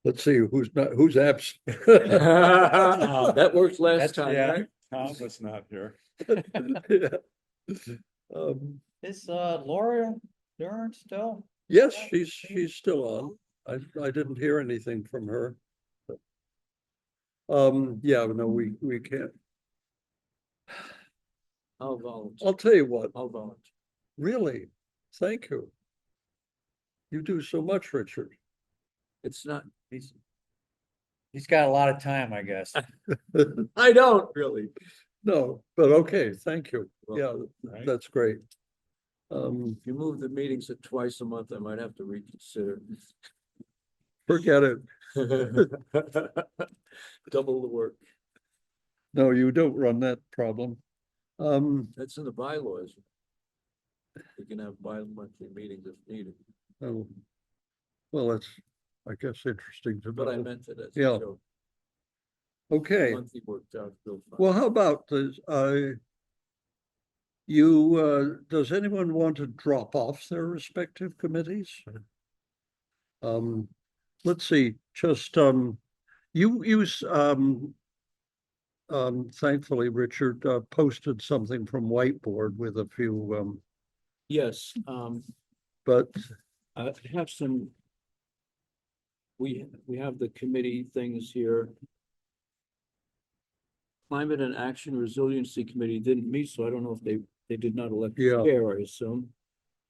Let's see, who's absent? that worked last time, right? Tom was not here. Yeah. Is Laura Durant still? Yes, she's still on. I didn't hear anything from her. Yeah, no, we can't. I'll volunteer. I'll tell you what, I'll volunteer. really, thank you. You do so much, Richard. It's not, He's got a lot of time, I guess. I don't really. No, but okay, thank you. Yeah, Right. that's great. If you move the meetings to twice a month, I might have to reconsider. Forget it. Double the work. No, you don't run that problem. That's in the bylaws. You can have bi-monthly meetings if needed, Oh, well, that's, I guess, interesting to but I know. meant it as a Yeah. joke. Okay, Monthly worked out real fine. well, how about this, does anyone want to drop off their respective committees? Let's see, just, thankfully, Richard, posted something from Whiteboard with a few, Yes, but, I have some. We have the committee things here. Climate and Action Resiliency Committee didn't meet, so I don't know if they did not elect a Yeah. chair, I assume.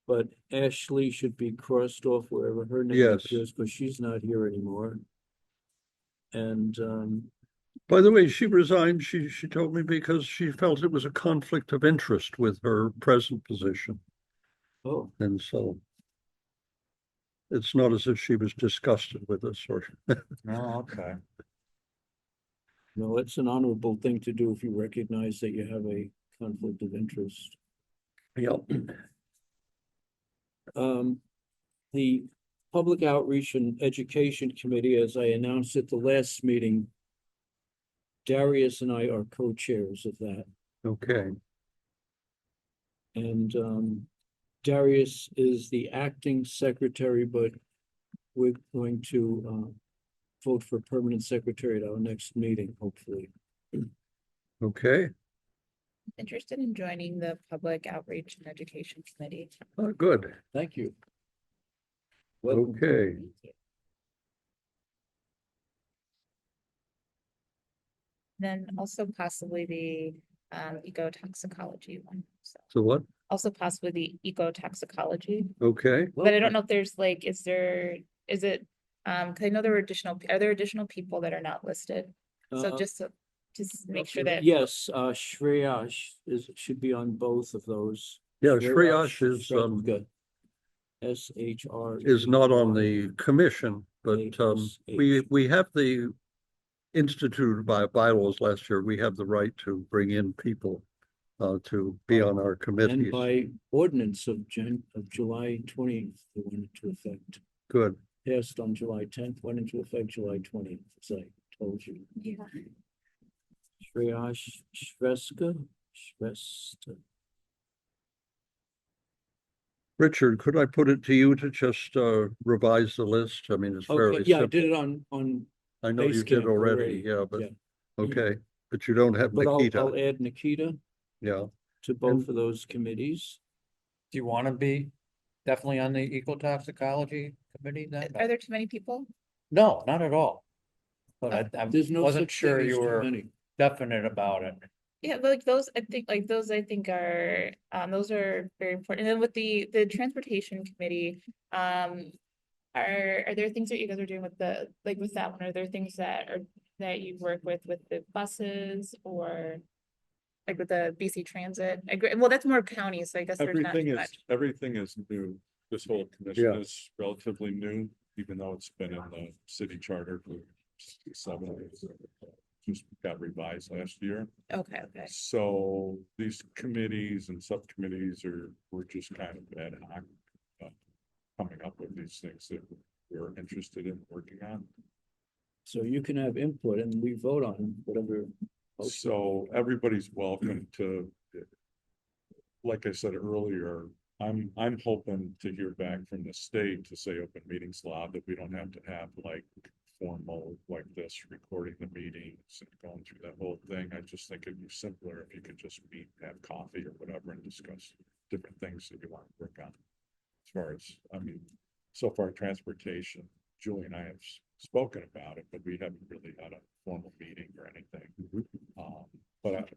But Ashley should be crossed off wherever her name Yes. appears, because she's not here anymore. And by the way, she resigned, she told me, because she felt it was a conflict of interest with her present position. oh, And so it's not as if she was disgusted with us or, Oh, okay. no, it's an honorable thing to do if you recognize that you have a conflict of interest. yeah. The Public Outreach and Education Committee, as I announced at the last meeting, Darius and I are co-chairs of that. Okay, And Darius is the acting secretary, but we're going to vote for a permanent secretary at our next meeting, hopefully. Okay, Interested in joining the Public Outreach and Education Committee. good. Thank you. Welcome. Okay. Then also possibly the eco-toxicology one. So what? Also possibly the eco-toxicology, Okay, but I don't know if there's like, is it, cause I know there were are there additional people that are not listed? So just make sure that. Yes, Shreyash should be on both of those. yeah, Shreyash is, Shreyash, SHR. is not on the commission, but, we have the instituted by bylaws last year, we have the right to bring in people to be on our And committees. by ordinance of July 20th, it went into effect. Good. Passed on July 10th, went into effect July 20th, as I told you. Yeah. Shreyash Shrestha. Richard, could I put it to you to just revise the list? I mean, it's fairly Okay, yeah, I simple. did it on, I know you did Basecamp already, already, yeah, but, yeah. okay, but you don't have But I'll Nikita, add Nikita yeah. to both of those committees. Do you want to be definitely on the eco-toxicology committee then? Are there too many people? No, not at all. But I There's no wasn't such sure thing as you too were many. definite about it. Yeah, but like those, I think are, those are very important. And then with the transportation committee, are there things that you guys are doing with with that one? Are there things that you work with the buses or like with the BC Transit? Well, that's more county, so I guess there's not too much. Everything is new. This whole commission Yeah. is relatively new, even though it's been in the city charter for 7 years. Just got revised last year. Okay. So these committees and subcommittees we're just kind of ad hoc, coming up with these things that we're interested in working on. So you can have input and we vote on whatever. So everybody's welcome to, like I said earlier, I'm hoping to hear back from the state to say open meetings law, that we don't have to have like formal like this, recording the meetings and going through that whole thing. I just think it'd be simpler if you could just meet, have coffee or whatever and discuss different things that you want to work on. As far as, I mean, so far transportation, Julie and I have spoken about it, but we haven't really had a formal meeting or anything.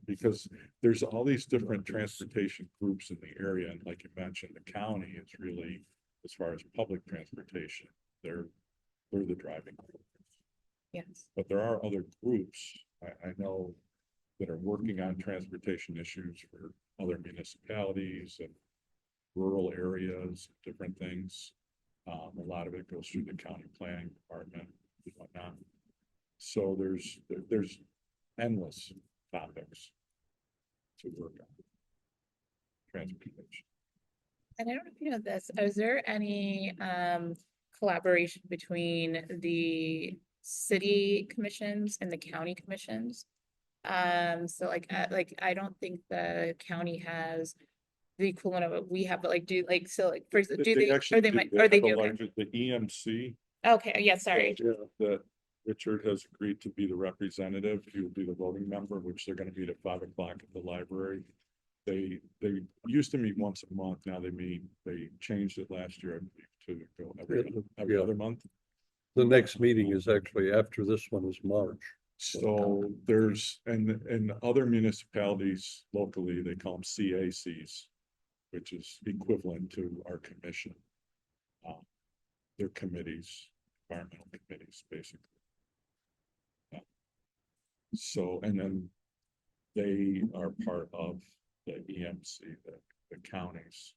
Because there's all these different transportation groups in the area, and like you mentioned, the county is really, as far as public transportation, they're the driving group. Yes. But there are other groups I know that are working on transportation issues for other municipalities and rural areas, different things. A lot of it goes through the county planning department and whatnot. So there's endless topics to work on. Transportation. And I don't know if you know this, is there any collaboration between the city commissions and the county commissions? So I don't think the county has the equivalent of what we have, but like do like so like for example, do they actually or they do- might or they have a do? Okay. larger- The EMC. Okay, yeah, sorry. That Richard has agreed to be the representative. He will be the voting member, which they're going to meet at 5 o'clock at the library. They used to meet once a month. Now they changed it last year, I believe, to go every other month. The next meeting is actually after this one is March. So there's, and other municipalities locally, they call them CACs, which is equivalent to our commission. They're committees, environmental committees, basically. So, and then they are part of the EMC, the counties.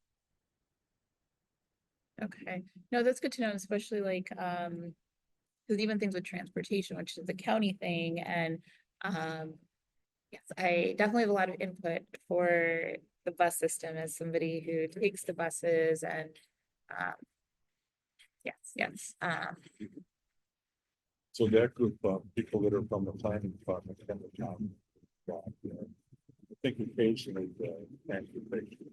Okay, no, that's good to know, especially like, because even things with transportation, which is the county thing, and yes, I definitely have a lot of input for the bus system as somebody who takes the buses and yes. So that group of people that are from the planning department and the county. I think occasionally the transportation.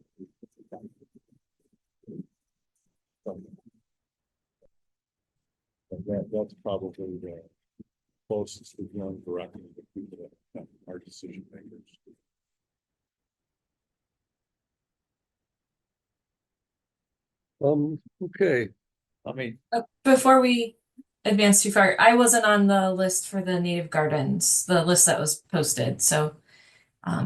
That's probably closest to dealing directly with people that are decision makers. Okay, I mean, Before we advance too far, I wasn't on the list for the native gardens, the list that was posted. So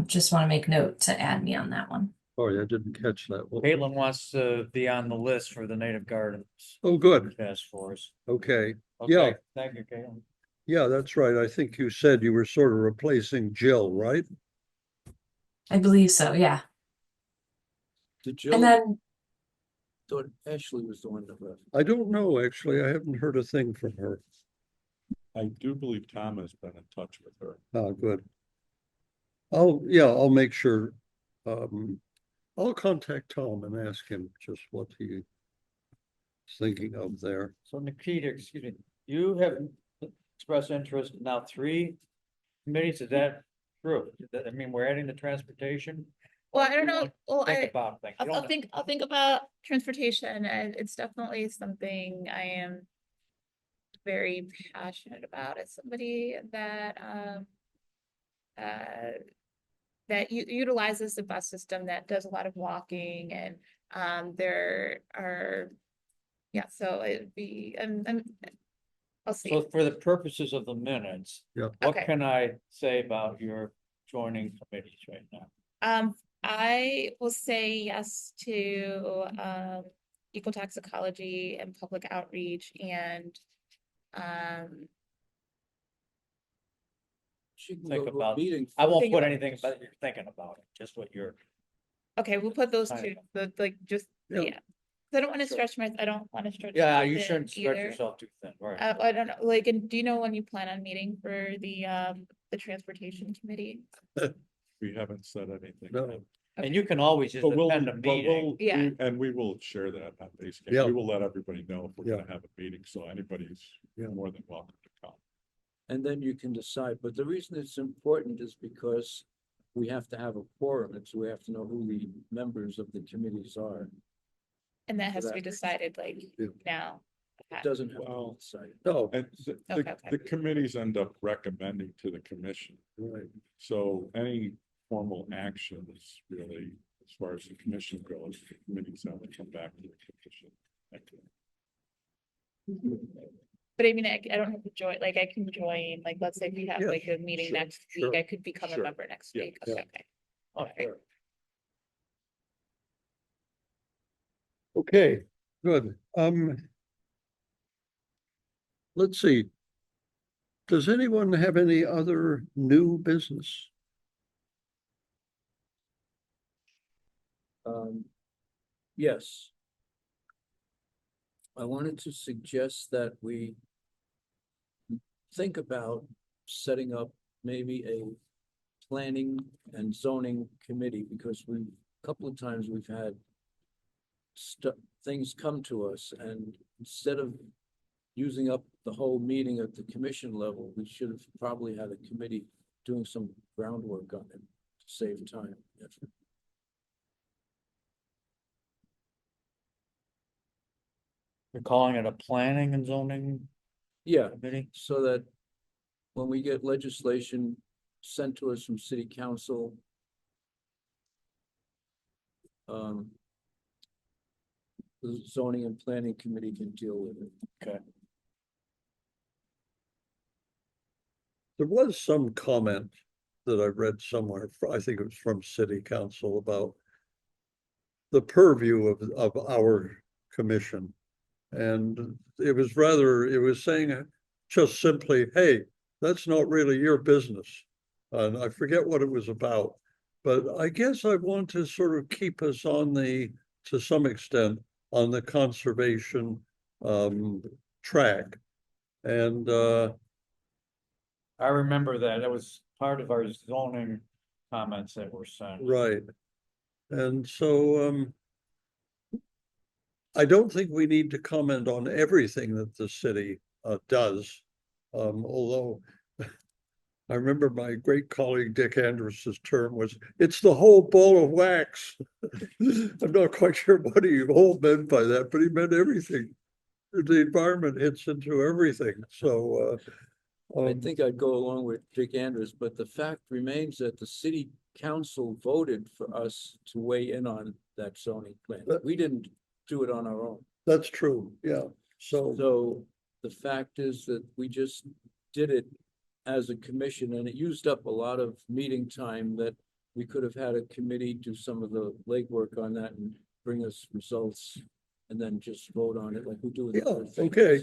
just want to make note to add me on that one. oh, yeah, I didn't catch that. Well, Caitlin wants to be on the list for the Native Gardens oh, good, Task Force. okay, yeah, Okay, thank you, Caitlin. yeah, that's right. I think you said you were sort of replacing Jill, right? I believe so, yeah. Did Jill, And then thought Ashley was the one that left. I don't know, actually. I haven't heard a thing from her. I do believe Tom has been in touch with her. Oh, good. I'll make sure. I'll contact Tom and ask him just what he's thinking of there. So Nikita, excuse me, you have expressed interest in now 3 committees, is that true? I mean, we're adding the transportation? Well, I don't know, well, Think about things. You don't- I'll think about transportation, and it's definitely something I am very passionate about as somebody that that utilizes the bus system, that does a lot of walking, and there are, yeah, so it'd be, I'll see. So for the purposes of the minutes, Yeah. what Okay. can I say about your joining committees right now? I will say yes to ecotoxicology and public outreach, and She can Think go to a about- meeting. I won't Think put about anything this. about you're thinking about it, just what you're. okay, we'll put those Fine. two, like, just, Yeah. yeah. 'Cause I don't want to Sure. stretch I don't want to stretch. Yeah, too you thin shouldn't stretch either. yourself too thin, right? I don't know, like, and do you know when you plan on meeting for the transportation committee? We haven't said anything. No. yet. And you can always just But we'll, attend a but meeting. Yeah. and we will share that on Facebook. Yeah. We will let everybody know if we're Yeah. gonna have a meeting, so anybody's Yeah. more than welcome to come. And then you can decide, but the reason it's important is because we have to have a quorum, and so we have to know who the members of the committees are. And that has to be that- decided like Yeah. now. It doesn't have to Well- be decided. No, And Okay, okay. the committees end up recommending to the commission. right. So any formal actions really, as far as the commission goes, the committees have to come back to the commission. But I mean, I don't have to join, like, I can join, like, let's say we have Yeah, like a meeting sure, next sure, week, I could become a sure. member next Yeah, week. yeah. Okay, okay. Oh, Alright. sure. Okay, good. Let's see. Does anyone have any other new business? Yes. I wanted to suggest that we think about setting up maybe a planning and zoning committee, because a couple of times we've had things come to us, and instead of using up the whole meeting at the commission level, we should have probably had a committee doing some groundwork on it to save time. You're calling it a planning and zoning Yeah, committee? so that when we get legislation sent to us from city council, the zoning and planning committee can deal with it. Okay. There was some comment that I read somewhere, I think it was from city council, about the purview of our commission. And it was saying just simply, hey, that's not really your business. And I forget what it was about, but I guess I want to sort of keep us to some extent, on the conservation track. And I remember that. It was part of our zoning comments that were sent. right. And so I don't think we need to comment on everything that the city does. Although I remember my great colleague Dick Andrus's term was, it's the whole ball of wax. I'm not quite sure what he all meant by that, but he meant everything. The environment hits into everything. So I think I'd go along with Dick Andrews, but the fact remains that the city council voted for us to weigh in on that zoning plan. We didn't do it on our own. That's true, yeah. So, So the fact is that we just did it as a commission, and it used up a lot of meeting time that we could have had a committee do some of the legwork on that and bring us results and then just vote on it like we do with Yeah, other things. okay.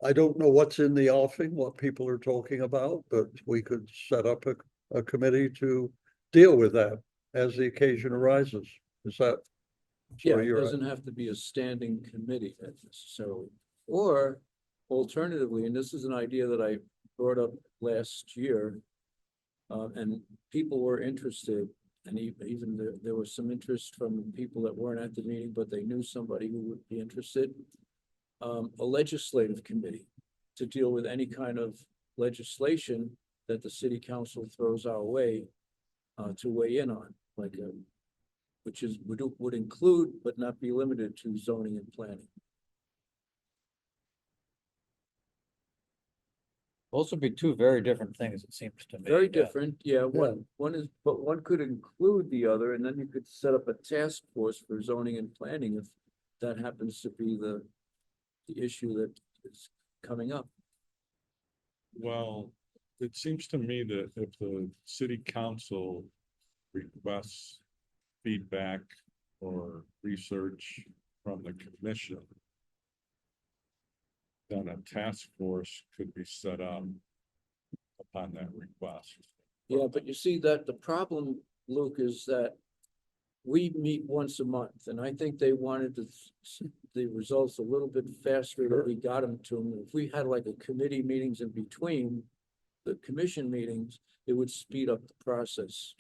I don't know what's in the offing, what people are talking about, but we could set up a committee to deal with that as the occasion arises. Is that? Yeah, so it you're- doesn't have to be a standing committee necessarily. Or alternatively, and this is an idea that I brought up last year, and people were interested, and even there was some interest from people that weren't at the meeting, but they knew somebody who would be interested. A legislative committee to deal with any kind of legislation that the city council throws our way, to weigh in on, like which would include but not be limited to zoning and planning. Those would be two very different things, it seems to me. Very yeah. different, yeah, one is, but one could include the other, and then you could set up a task force for zoning and planning if that happens to be the issue that is coming up. Well, it seems to me that if the city council requests feedback or research from the commission, then a task force could be set up upon that request. Yeah, but you see that the problem, Luke, is that we meet once a month, and I think they wanted the results a little bit faster than we got them to them. If we had like a committee meetings in between the commission meetings, it would speed up the process.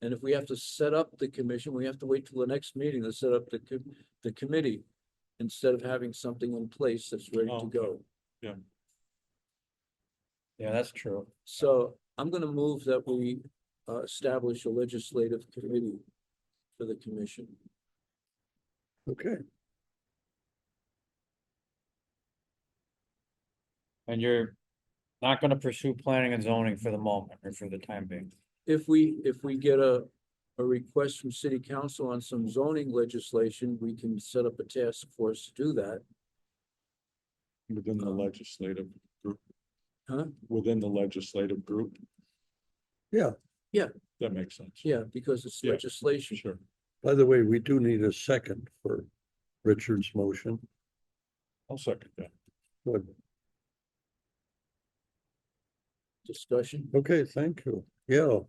And if we have to set up the commission, we have to wait till the next meeting to set up the committee instead of having something in place that's ready to go. Yeah. Yeah, that's true. So I'm gonna move that we establish a legislative committee for the commission. Okay, And you're not gonna pursue planning and zoning for the moment or for the time being. If we get a request from city council on some zoning legislation, we can set up a task force to do that. Within the legislative group. Huh? Within the legislative group. yeah. That makes sense. Yeah, because it's Yeah. legislation. Sure. By the way, we do need a second for Richard's motion. I'll second that. Good. Discussion. Okay, thank you. Yeah,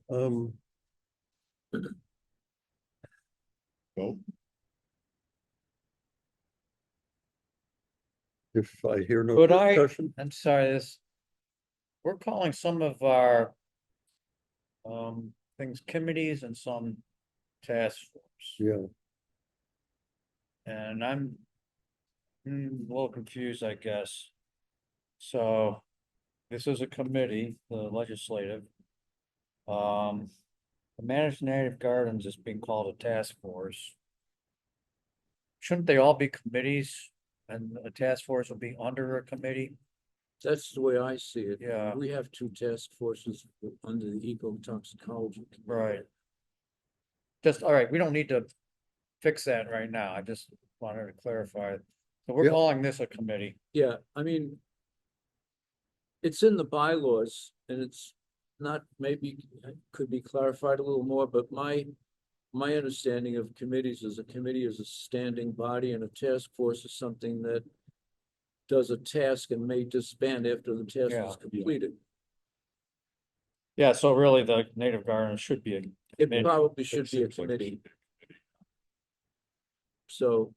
Vote. if I hear no Could I- discussion, I'm sorry, we're calling some of our things committees and some task force. yeah, And I'm a little confused, I guess. So this is a committee, the legislative. The Managed Native Gardens is being called a task force. Shouldn't they all be committees and a task force will be under a committee? That's the way I see it. Yeah. We have two task forces under the eco-toxicology. committee. Right. Just, all right, we don't need to fix that right now. I just wanted to clarify. So we're Yeah. calling this a committee. Yeah, I mean, it's in the bylaws and it's not, maybe could be clarified a little more, but my understanding of committees is a committee is a standing body and a task force is something that does a task and may disband after the task Yeah. is completed. Yeah, so really the Native Gardens should be a It committee. probably should It be a seems like it committee. should be. So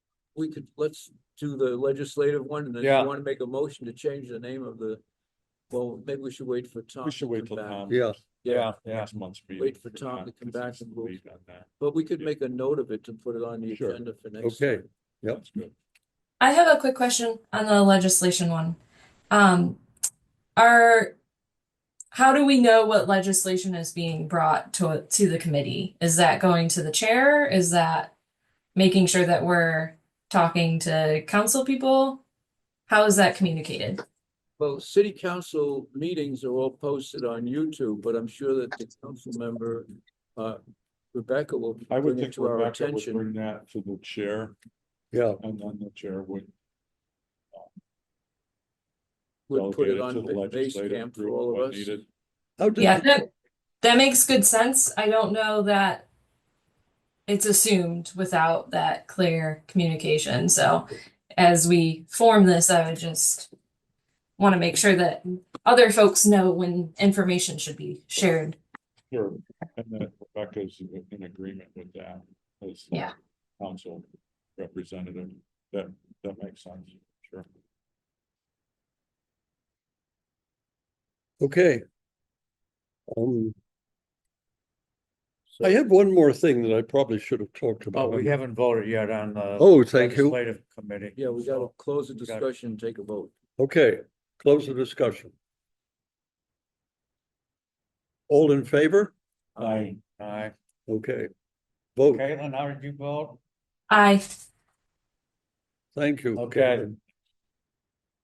let's do the legislative one, and then Yeah. you want to make a motion to change the name of well, maybe we should wait for Tom. We should to wait come till back. Tom. yeah, Yeah, Next month's meeting. Wait for Tom to come back and we'll- lead on that. But we could make a note of it to put it on the Sure. agenda for next okay, time. yep. That's good. I have a quick question on the legislation one. How do we know what legislation is being brought to the committee? Is that going to the chair? Is that making sure that we're talking to council people? How is that communicated? Well, city council meetings are all posted on YouTube, but I'm sure that the council member, Rebecca will I would bring it think to our Rebecca would attention. bring that to the chair, Yeah, and then the chair would Would put delegate it it to on the base legislative camp for group all of when us. needed. how did, Yeah, that makes good sense. I don't know that it's assumed without that clear communication. So as we form this, I would just want to make sure that other folks know when information should be shared. Sure, and that Rebecca's in agreement with that as the Yeah. council representative. That makes sense, sure. okay. I have one more thing that I probably should have talked Oh, about. we haven't voted yet on the Oh, thank you. legislative committee. Yeah, we gotta so close the we gotta- discussion, take a vote. Okay, close the discussion. All in favor? Aye. Okay, vote. Caitlin, how did you vote? I Thank you. Okay. Caitlin.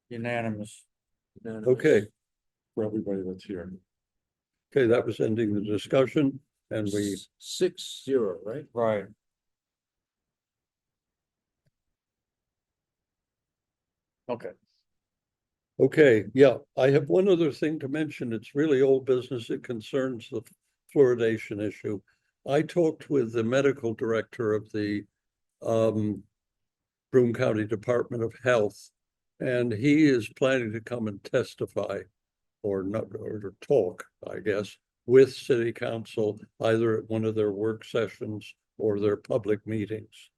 Unanimous. Unanimous. Okay, For everybody that's here. okay, that was ending the discussion and we, 6-0, right? Right. Okay. okay, yeah, I have one other thing to mention. It's really old business. It concerns the fluoridation issue. I talked with the medical director of the Broome County Department of Health, and he is planning to come and testify or not, or to talk, I guess, with city council, either at one of their work sessions or their public meetings.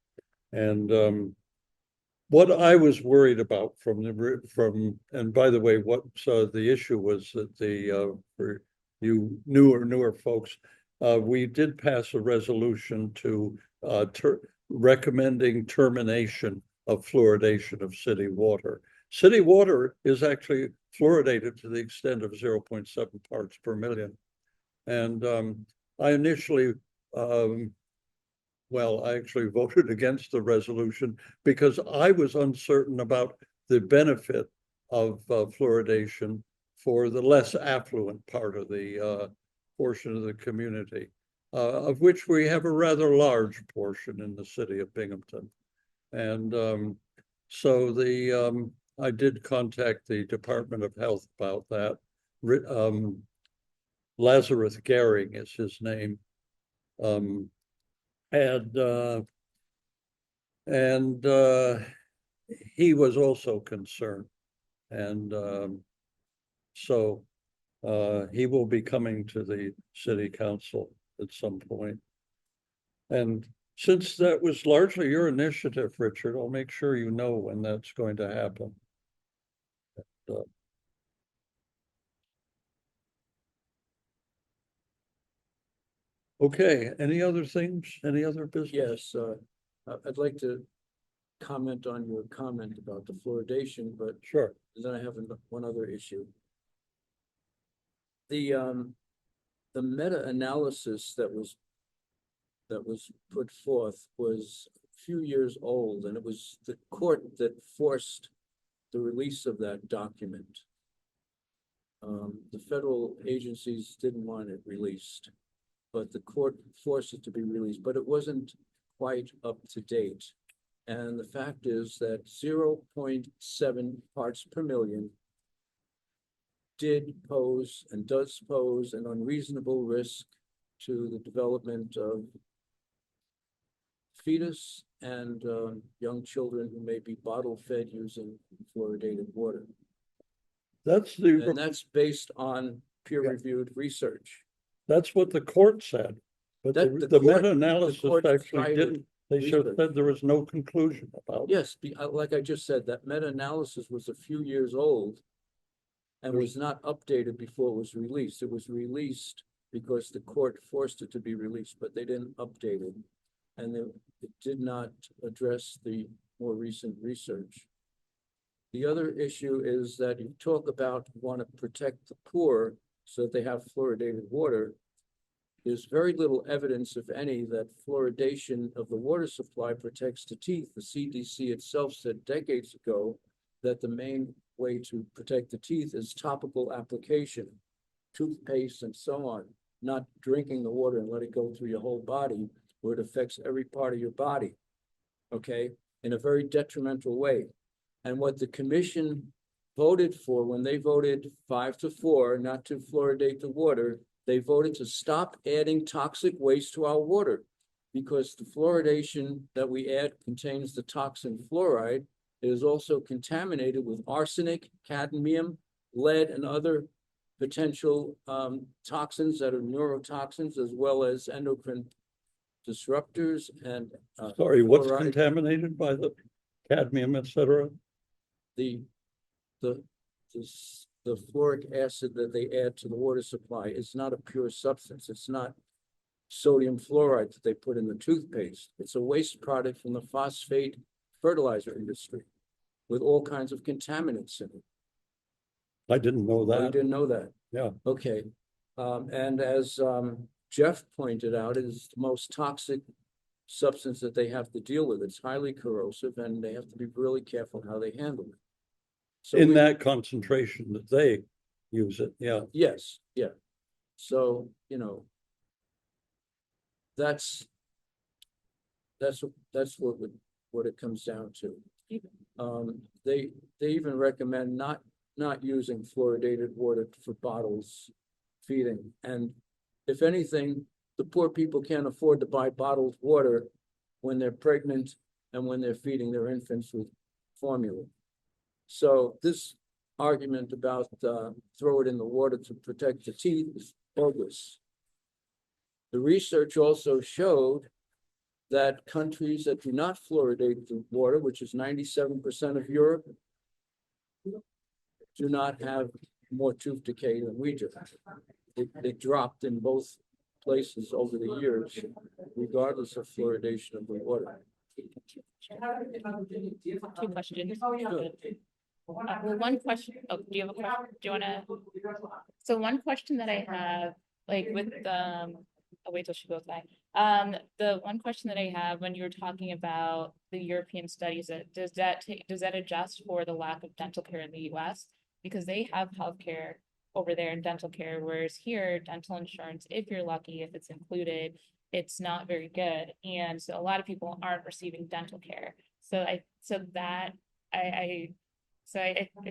And what I was worried about and by the way, the issue was that for you newer folks, we did pass a resolution to recommending termination of fluoridation of city water. City water is actually fluoridated to the extent of 0.7 parts per million. And I initially, I actually voted against the resolution because I was uncertain about the benefit of fluoridation for the less affluent part of the portion of the community, of which we have a rather large portion in the city of Binghamton. And so I did contact the Department of Health about that. Lazarus Gehring is his name. And he was also concerned. And so he will be coming to the city council at some point. And since that was largely your initiative, Richard, I'll make sure you know when that's going to happen. Okay, any other things? Any other business? Yes, I'd like to comment on your comment about the fluoridation, but Sure. then I have one other issue. The meta-analysis that was put forth was a few years old, and it was the court that forced the release of that document. The federal agencies didn't want it released, but the court forced it to be released, but it wasn't quite up to date. And the fact is that 0.7 parts per million did pose and does pose an unreasonable risk to the development of fetus and young children who may be bottle fed using fluoridated water. And that's based on peer-reviewed research. That's what the court said, but the meta-analysis actually didn't. They should have said there was no conclusion about it. Yes, like I just said, that meta-analysis was a few years old and was not updated before it was released. It was released because the court forced it to be released, but they didn't update it. And it did not address the more recent research. The other issue is that you talk about want to protect the poor so that they have fluoridated water. There's very little evidence, if any, that fluoridation of the water supply protects the teeth. The CDC itself said decades ago that the main way to protect the teeth is topical application, toothpaste and so on, not drinking the water and let it go through your whole body where it affects every part of your body, okay, in a very detrimental way. And what the commission voted for when they voted 5-4 not to fluoridate the water, they voted to stop adding toxic waste to our water because the fluoridation that we add contains the toxin fluoride. It is also contaminated with arsenic, cadmium, lead, and other potential toxins that are neurotoxins, as well as endocrine disruptors and Sorry, what's fluoride. contaminated by the cadmium, et cetera? The fluoric acid that they add to the water supply is not a pure substance. It's not sodium fluoride that they put in the toothpaste. It's a waste product from the phosphate fertilizer industry with all kinds of contaminants in it. I didn't know Oh, you that. didn't know that? Yeah. Okay. And as Jeff pointed out, it is the most toxic substance that they have to deal with. It's highly corrosive and they have to be really careful how they handle it. So In that concentration that they use it, yeah. yes, yeah. So, you know, that's what it comes down to. They even recommend not using fluoridated water for bottles feeding. And if anything, the poor people can't afford to buy bottled water when they're pregnant and when they're feeding their infants with formula. So this argument about throw it in the water to protect the teeth is bogus. The research also showed that countries that do not fluoridate the water, which is 97% of Europe, do not have more tooth decay than we do. It dropped in both places over the years, regardless of fluoridation of the water. Two questions. Well, one question, oh, do you have a question? Do you wanna? So one question that I have, like with I'll wait till she goes by. The one question that I have when you were talking about the European studies, does that adjust for the lack of dental care in the US? Because they have healthcare over there in dental care, whereas here, dental insurance, if you're lucky, if it's included, it's not very good. And so a lot of people aren't receiving dental care. So I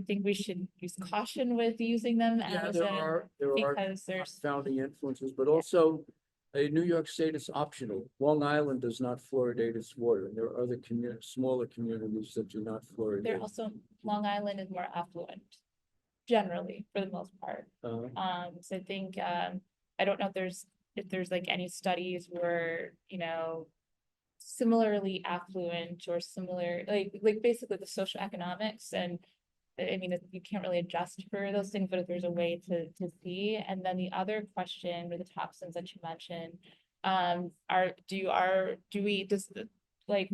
think we should use caution with using them Yeah, as there are because there's founding influences, but also in New York State, it's optional. Long Island does not fluoridate its water. And there are other smaller communities that do not fluoridate. they're also, Long Island is more affluent, generally, for the most part. So I think I don't know if there's like any studies where, you know, similarly affluent or similar, like basically the socioeconomics, and I mean, you can't really adjust for those things, but if there's a way to see. And then the other question with the toxins that you mentioned,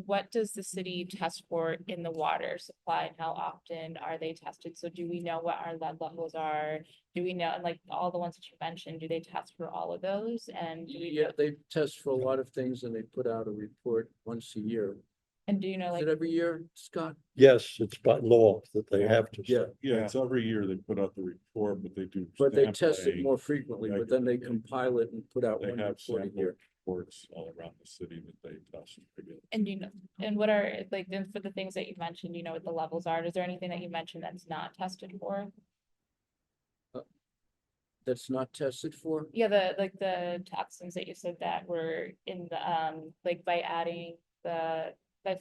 what does the city test for in the water supply and how often are they tested? So do we know what our lead levels are? Do we know, and like all the ones that you mentioned, do they test for all of those? And Yeah, they test for a lot of things and they put out a report once a year. and do you know, Is like, it every year, Scott? Yes, it's by law that they have to. Yeah. Yeah, it's every year they put out the report, but they do. But they stamp test it a- more frequently, but then they compile it and put out They one have report a sample year. reports all around the city that they test regularly. and you know, and what are, like, then for the things that you mentioned, you know what the levels are? Is there anything that you mentioned that's not tested for? That's not tested for? Yeah, the toxins that you said that were in the, like by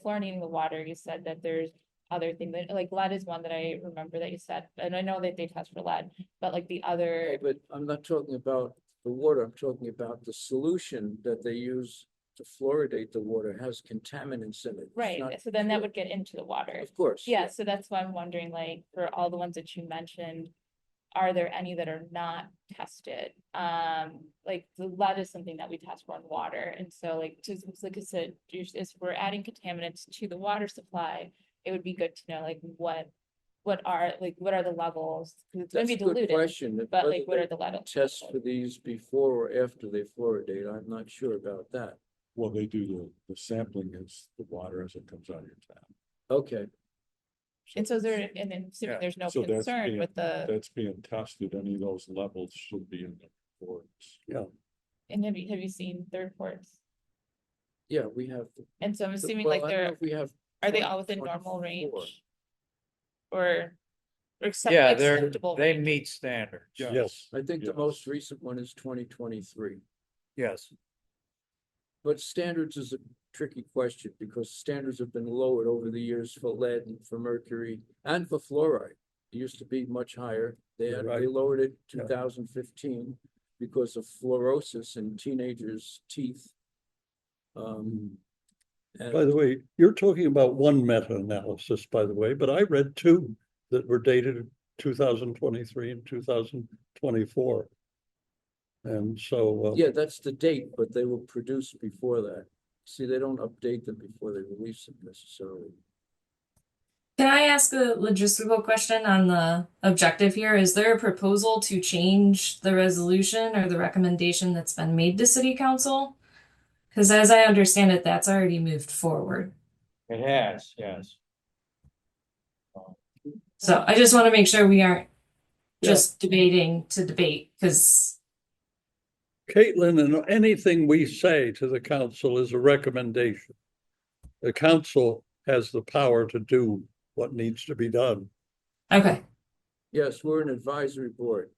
fluoridating the water, you said that there's other things that, like lead is one that I remember that you said, and I know that they test for lead, but like the other, But I'm not talking about the water, I'm talking about the solution that they use to fluoridate the water has contaminants in it. It's right, not so then that pure. would get into the water. Of course. Yeah, so that's why I'm wondering, like, for all the ones that you mentioned, are there any that are not tested? Like the lead is something that we test for in water. And so like, just like I said, if we're adding contaminants to the water supply, it would be good to know like what are the levels? 'Cause it's gonna That's be a good diluted, question. but Whether like, what they are the levels? Tests for these before or after they fluoridate, I'm not sure about that. Well, they do the sampling is the water as it comes out of your tap. Okay, And so there, and then assuming Yeah. there's no So that's concern being- with the, That's being tested, any of those levels should be in the reports. and have you seen the reports? Yeah, we have. And so I'm assuming well, like I don't know they're, if we have. are they all within normal 24. range? Or Yeah, acceptable they range? meet standards. Yes. I think the Yes. most recent one is 2023. Yes, But standards is a tricky question because standards have been lowered over the years for lead and for mercury and for fluoride. It used to be much higher. They Right. lowered it Yeah. 2015 because of fluorosis in teenagers' teeth. By the way, you're talking about one meta-analysis, by the way, but I read two that were dated 2023 and 2024. And so, yeah, that's the date, but they were produced before that. See, they don't update them before they release them necessarily. Can I ask a logistical question on the objective here? Is there a proposal to change the resolution or the recommendation that's been made to City Council? Because as I understand it, that's already moved forward. it has, yes. So I just want to make sure we aren't just debating to debate, because Caitlin, and anything we say to the council is a recommendation. The council has the power to do what needs to be done. okay. Yes, we're an advisory board.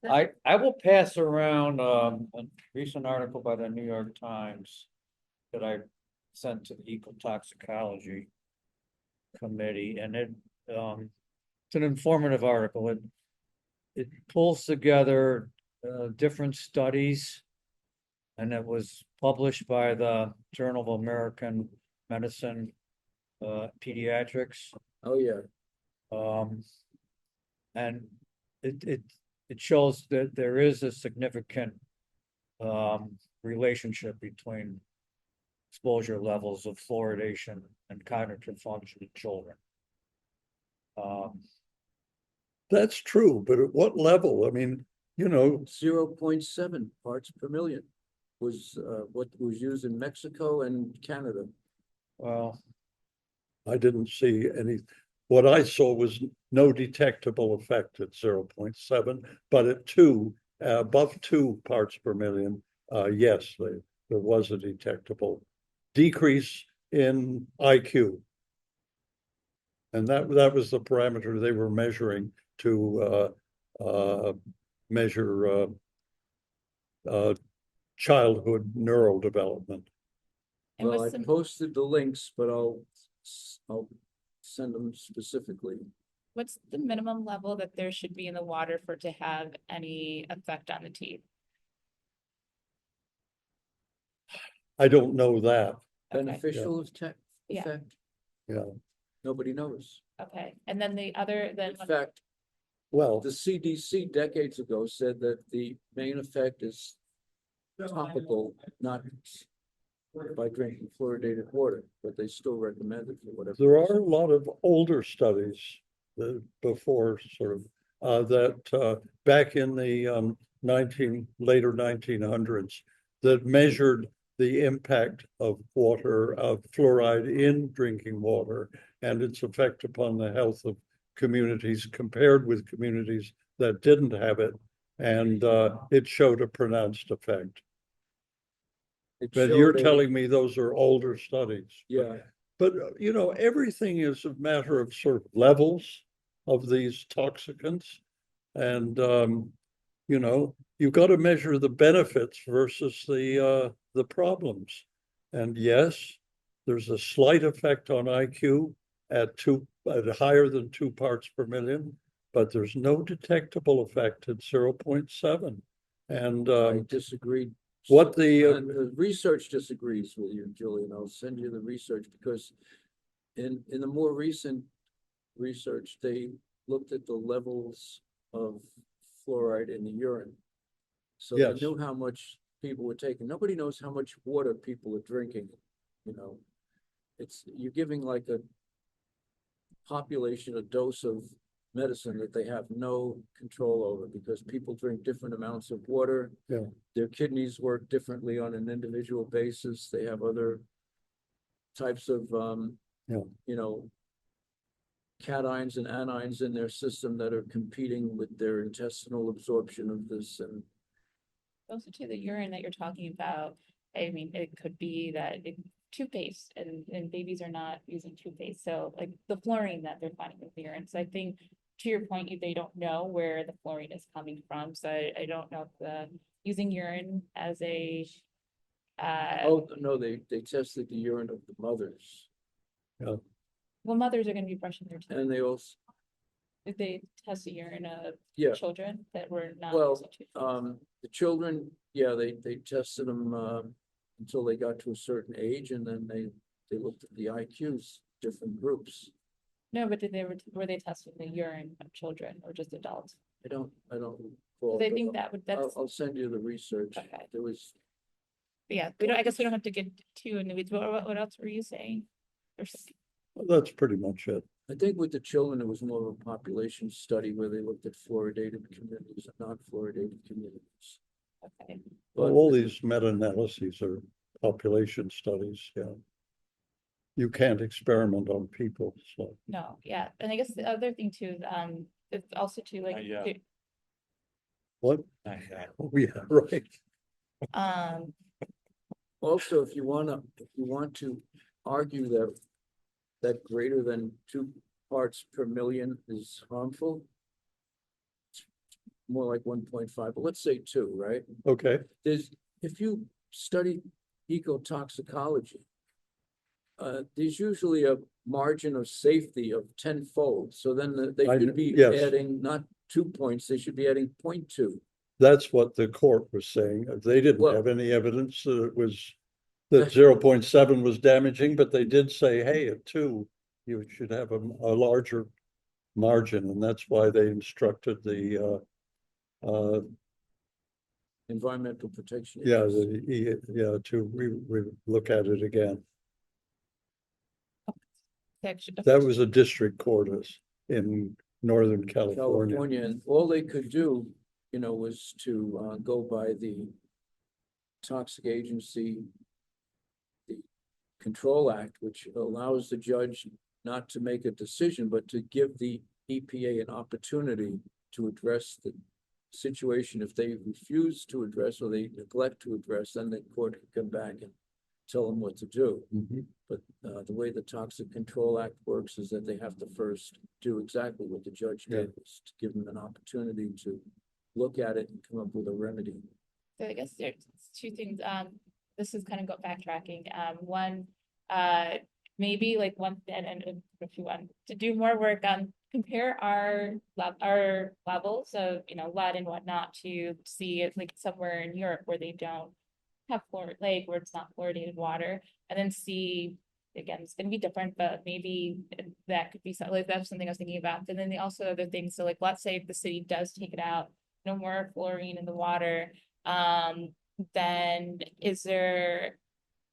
I will pass around a recent article by the New York Times that I sent to the ecotoxicology committee, and it's an informative article. It pulls together different studies, and it was published by the Journal of American Medicine Pediatrics. Oh, yeah. And it shows that there is a significant relationship between exposure levels of fluoridation and cognitive function in children. That's true, but at what level? I mean, 0.7 parts per million was what was used in Mexico and Canada. Well, I didn't see any. What I saw was no detectable effect at 0.7, but at 2, above 2 parts per million, yes, there was a detectable decrease in IQ. And that was the parameter they were measuring to measure childhood neural development. And Well, I what's the, posted the links, but I'll send them specifically. what's the minimum level that there should be in the water for it to have any effect on the teeth? I don't know that. Okay, Beneficial Yeah. effect? Yeah. Nobody knows. okay, and then the other, then, In fact, Well, the CDC decades ago said that the main effect is topical, not by drinking fluoridated water, but they still recommend it for whatever. there reason. are a lot of older studies that before sort of that back in the later 1900s that measured the impact of water, of fluoride in drinking water and its effect upon the health of communities compared with communities that didn't have it. And it showed a pronounced effect. It But you're showed a- telling me those are older studies. Yeah, But, everything is a matter of sort of levels of these toxicants. And, you've got to measure the benefits versus the problems. And yes, there's a slight effect on IQ at higher than 2 parts per million, but there's no detectable effect at 0.7. And I disagreed. what the And the research disagrees with you, Julian. I'll send you the research because in the more recent research, they looked at the levels of fluoride in the urine. So they Yes. knew how much people were taking. Nobody knows how much water people are drinking, you're giving like a population a dose of medicine that they have no control over because people drink different amounts of water. Yeah. Their kidneys work differently on an individual basis. They have other types of Yeah. you know, cations and anions in their system that are competing with their intestinal absorption of this, and Also to the urine that you're talking about, I mean, it could be that toothpaste and babies are not using toothpaste. So like the fluorine that they're finding with the urine. So I think to your point, they don't know where the fluorine is coming from. So I don't know if using urine as a, oh, no, they tested the urine of the mothers. well, mothers are going to be brushing their teeth. And they also, If they test the urine of yeah, children that were not well, using toothpaste. the children, yeah, they tested them, until they got to a certain age, and then they looked at the IQs, different groups. No, but were they testing the urine of children or just adults? I don't recall. Because I but think that's, I'll send you the research. Okay. There was, yeah, I guess we don't have to get too into it. What else were you saying? Well, that's pretty much it. I think with the children, it was more of a population study where they looked at fluoridated communities and non-fluoridated communities. Okay. Well, But all with- these meta-analyses are population studies, yeah. You can't experiment on people, so. No, yeah, and I guess the other thing too, it's also too like, Yeah. What? Oh, yeah, right. Also, if you want to argue that greater than 2 parts per million is harmful, it's more like 1.5, but let's say 2, right? Okay, If you study ecotoxicology, there's usually a margin of safety of 10-fold. So then they I should kn- be yes. adding not 2 points, they should be adding 0.2. that's what the court was saying. They didn't Well- have any evidence that it was, that 0.7 was damaging, but they did say, hey, at 2, you should have a larger margin, and that's why they instructed the, Environmental protection. yeah, Agency. to look at it again. section. That was a district court in Northern California. California, and all they could do, was to go by the Toxic Agency, the Control Act, which allows the judge not to make a decision, but to give the EPA an opportunity to address the situation. If they refuse to address or they neglect to address, then the court can come back and tell them what to do. Mhm. But the way the Toxic Control Act works is that they have to first do exactly what the judge did, was to give them an opportunity to look at it and come up with a remedy. So I guess there's 2 things, this is kind of backtracking, one, maybe like one, and if you want to do more work on compare our levels of, lead and whatnot to see it like somewhere in Europe where they don't have where it's not fluoridated water, and then see, again, it's gonna be different, but maybe that could be something, like that's something I was thinking about. And then the also other things, so like, let's say if the city does take it out, no more fluorine in the water, then is there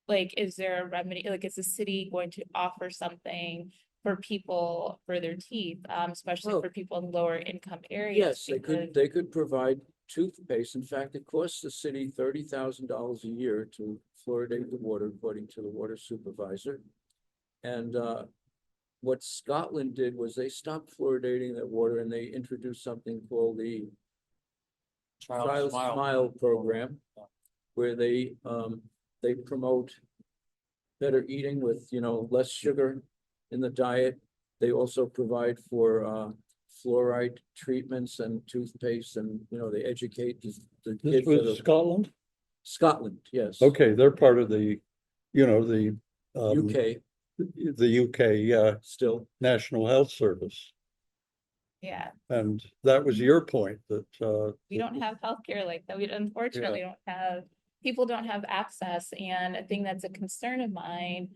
a remedy, like, is the city going to offer something for people for their teeth, especially Well, for people in lower income areas? Yes, because- they could provide toothpaste. In fact, it costs the city $30,000 a year to fluoridate the water, according to the water supervisor. And what Scotland did was they stopped fluoridating that water and they introduced something called the Child Smile program, where they promote better eating with, less sugar in the diet. They also provide for fluoride treatments and toothpaste, and, they educate the This kids. that was are- Scotland? Scotland, yes. Okay, they're part of the, the UK the UK still. National Health Service. Yeah, And that was your point that we don't have healthcare like that. We unfortunately don't have, people don't have access. And a thing that's a concern of mine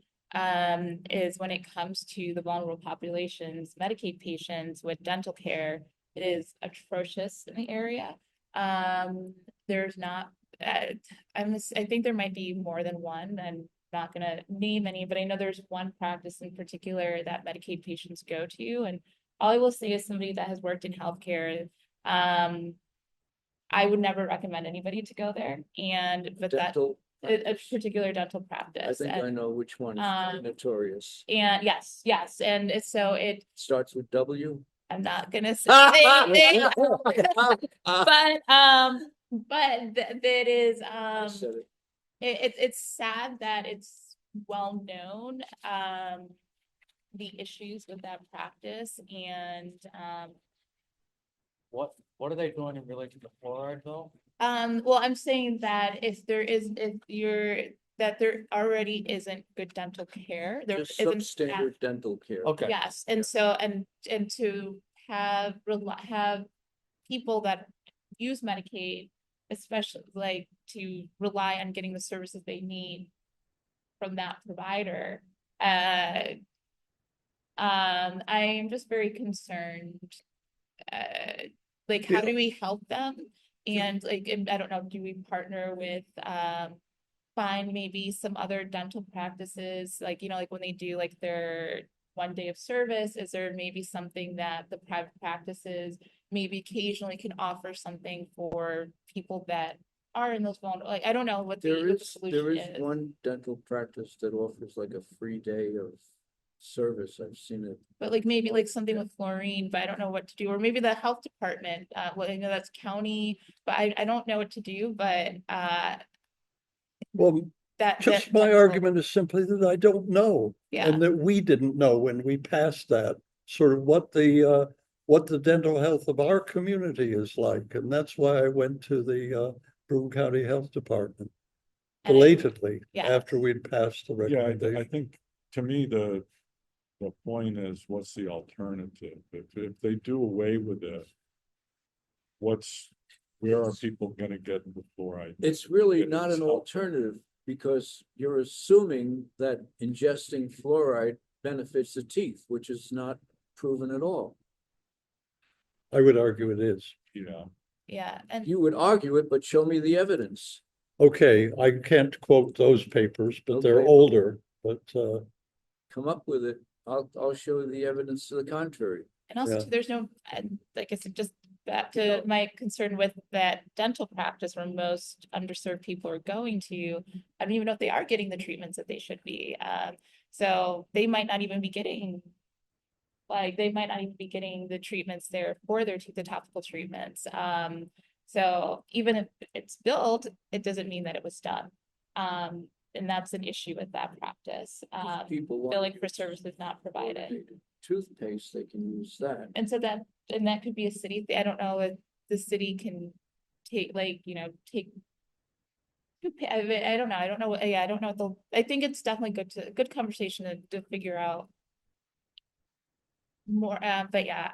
is when it comes to the vulnerable populations, Medicaid patients with dental care, it is atrocious in the area. There's not, I think there might be more than one. I'm not gonna name any, but I know there's one practice in particular that Medicaid patients go to. And all I will say is somebody that has worked in healthcare, I would never recommend anybody to go there. But that, Dental a particular dental I practice. think I And, know which one is notorious. and yes, and so it, Starts with W. I'm not gonna say it, but that is, I said it. it's sad that it's well known, the issues with that practice and, What are they doing in relation to fluoride though? well, I'm saying that if there already isn't good dental care, there Just isn't. substandard dental care. Okay. Yes, and so, and to have people that use Medicaid, especially like to rely on getting the services they need from that provider. I'm just very concerned. Like, how do we help them? And like, and I don't know, do we partner with, find maybe some other dental practices, like, you know, like when they do like their 1 day of service, is there maybe something that the private practices maybe occasionally can offer something for people that are in those vulnerable, like, I don't know what There the is solution is. one dental practice that offers like a free day of service. I've seen it. But like maybe like something with fluorine, but I don't know what to do, or maybe the health department, well, I know that's county, but I don't know what to do, but Well, that. just my argument is simply that I don't know. Yeah. And that we didn't know when we passed that, sort of what the dental health of our community is like. And that's why I went to the Broome County Health Department And I- belatedly Yeah. after we'd passed the Yeah, I recommendation. think, to me, the point is, what's the alternative? If they do away with it, where are people gonna get the fluoride? It's really It not is an helpful. alternative because you're assuming that ingesting fluoride benefits the teeth, which is not proven at all. I would argue it is. Yeah, Yeah, and You would argue it, but show me the evidence. Okay, I can't quote those papers, but they're Okay. older, but Come up with it. I'll show you the evidence to the contrary. and also Yeah. too, there's no, like I said, just back to my concern with that dental practice where most underserved people are going to. I don't even know if they are getting the treatments that they should be. So they might not even be getting. Like, they might not even be getting the treatments there for their teeth, the topical treatments. So even if it's billed, it doesn't mean that it was done. And that's an issue with that practice. People want Billing for services not provided. fluoridated toothpaste, they can use that. And so that could be a city thing. I don't know if the city can take, like, you know, take. I don't know. I don't know. Yeah, I don't know. I think it's definitely good conversation to figure out more. But yeah,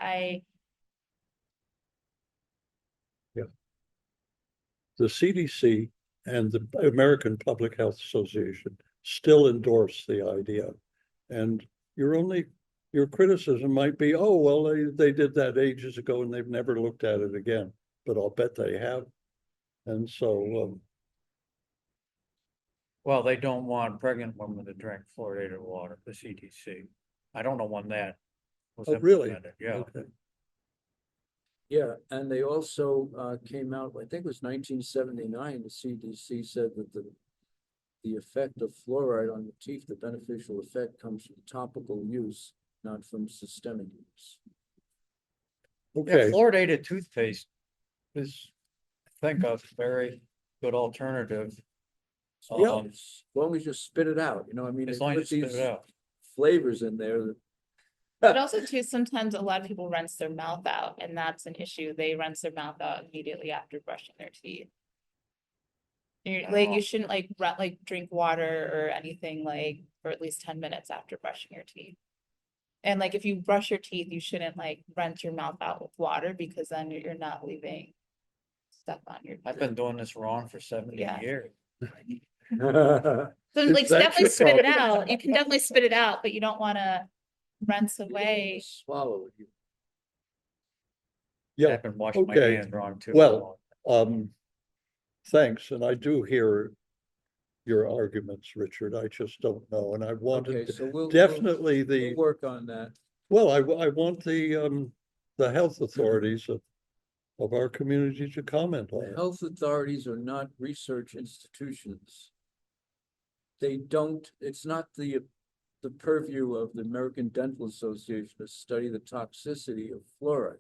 the CDC and the American Public Health Association still endorse the idea. And your criticism might be, oh, well, they did that ages ago and they've never looked at it again, but I'll bet they have. And so, Well, they don't want pregnant women to drink fluoridated water, the CDC. I don't know when that was oh, really? implemented, yeah. Okay. Yeah, and they also came out, I think it was 1979, the CDC said that the effect of fluoride on the teeth, the beneficial effect comes from topical use, not from systemic use. Yeah, Okay, fluoridated toothpaste is, I think, a very good alternative. Yeah. As long as you spit it out, you know, I mean, As they long as put you spit these it out. flavors in there that but also too, sometimes a lot of people rinse their mouth out, and that's an issue. They rinse their mouth out immediately after brushing their teeth. Like, you shouldn't like drink water or anything like for at least 10 minutes after brushing your teeth. And like, if you brush your teeth, you shouldn't like rinse your mouth out with water, because then you're not leaving stuff on your. I've been doing this wrong for 70 Yeah. years. So like, Is that definitely your spit it problem? out. You can definitely spit it out, but you don't wanna rinse away. swallow it. yeah, I've been washing my okay. hands wrong too. Well, thanks, and I do hear your arguments, Richard. I just don't know, and I Okay, wanted so we'll definitely the, work on that. well, I want the health authorities of our community to comment on The it. health authorities are not research institutions. they don't, it's not the purview of the American Dental Association to study the toxicity of fluoride.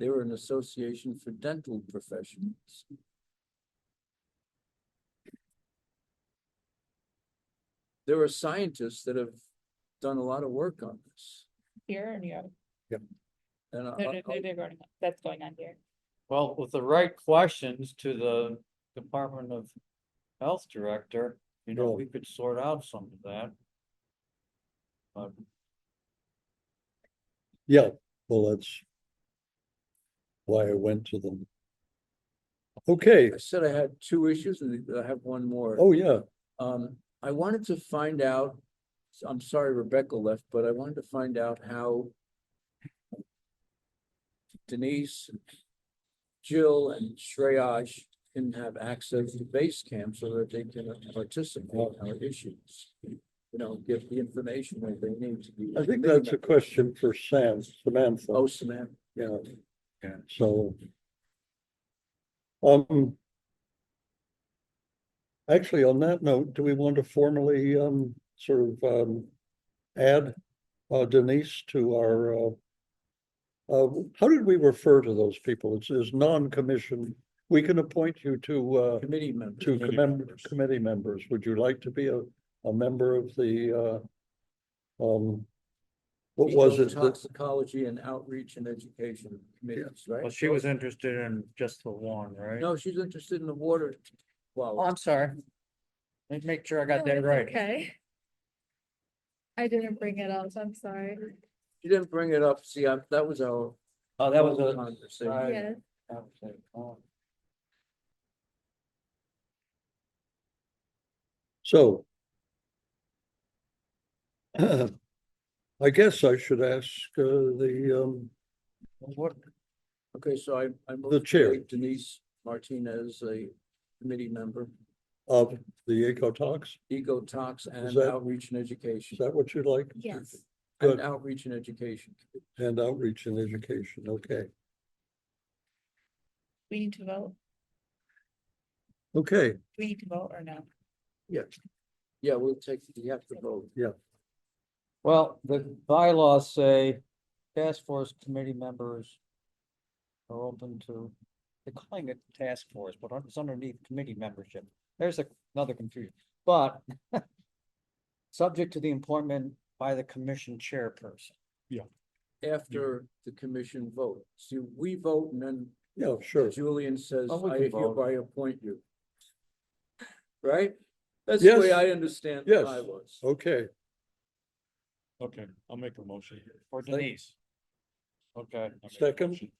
They were an association for dental professionals. There are scientists that have done a lot of work on this. Here or New York? And That's going on here. Well, with the right questions to the Department of Health Director, you know, No. we could sort out some of that. But Yeah, well, that's why I went to them. Okay, I said I had two issues and I have one more. oh, yeah, I wanted to find out, I'm sorry Rebecca left, but I wanted to find out how Denise, Jill and Shreyas can have access to base camp so that they can participate in our issues. You know, give the information that they need to be. I think that's a question for Samantha. Oh, Samantha. Yeah. Yeah. So. Actually, on that note, do we want to formally, add, Denise to our, how did we refer to those people? It's non-commissioned. We can appoint you to, Committee member. committee members. Would you like to be a member of the, what was it? that- Toxicology and outreach and education committees, right? well, she was interested in just the one, right? No, she's interested in the water. Oh, Well, I'm sorry. Let me make sure I got No, that it's right. Okay. I didn't bring it up, I'm sorry. she didn't bring it up. See, that was our. Oh, that was a. conversation. Right. Yes. That was it. Oh. So. I guess I should ask, What, Okay, so I moved The to chair. make Denise Martinez a committee member, of the Ecotox. Eco Tox and that- outreach and Is education. that what you'd like? Yes. And Good. outreach and education. And outreach and education, okay. We need to vote. Okay, Do we need to vote or no? yes, Yeah, you have to vote. well, the bylaws say task force committee members are open to, they're calling it task force, but it's underneath committee membership. There's another confusion, but subject to the appointment by the commission chairperson. After the commission vote. See, we vote and then yeah, sure. Julian says, Oh, we I can vote. hereby appoint you. Right? That's the way Yes. I understand Yes. bylaws. Okay, Okay, I'll make a motion. For Denise. Okay. I'll make a Second? motion.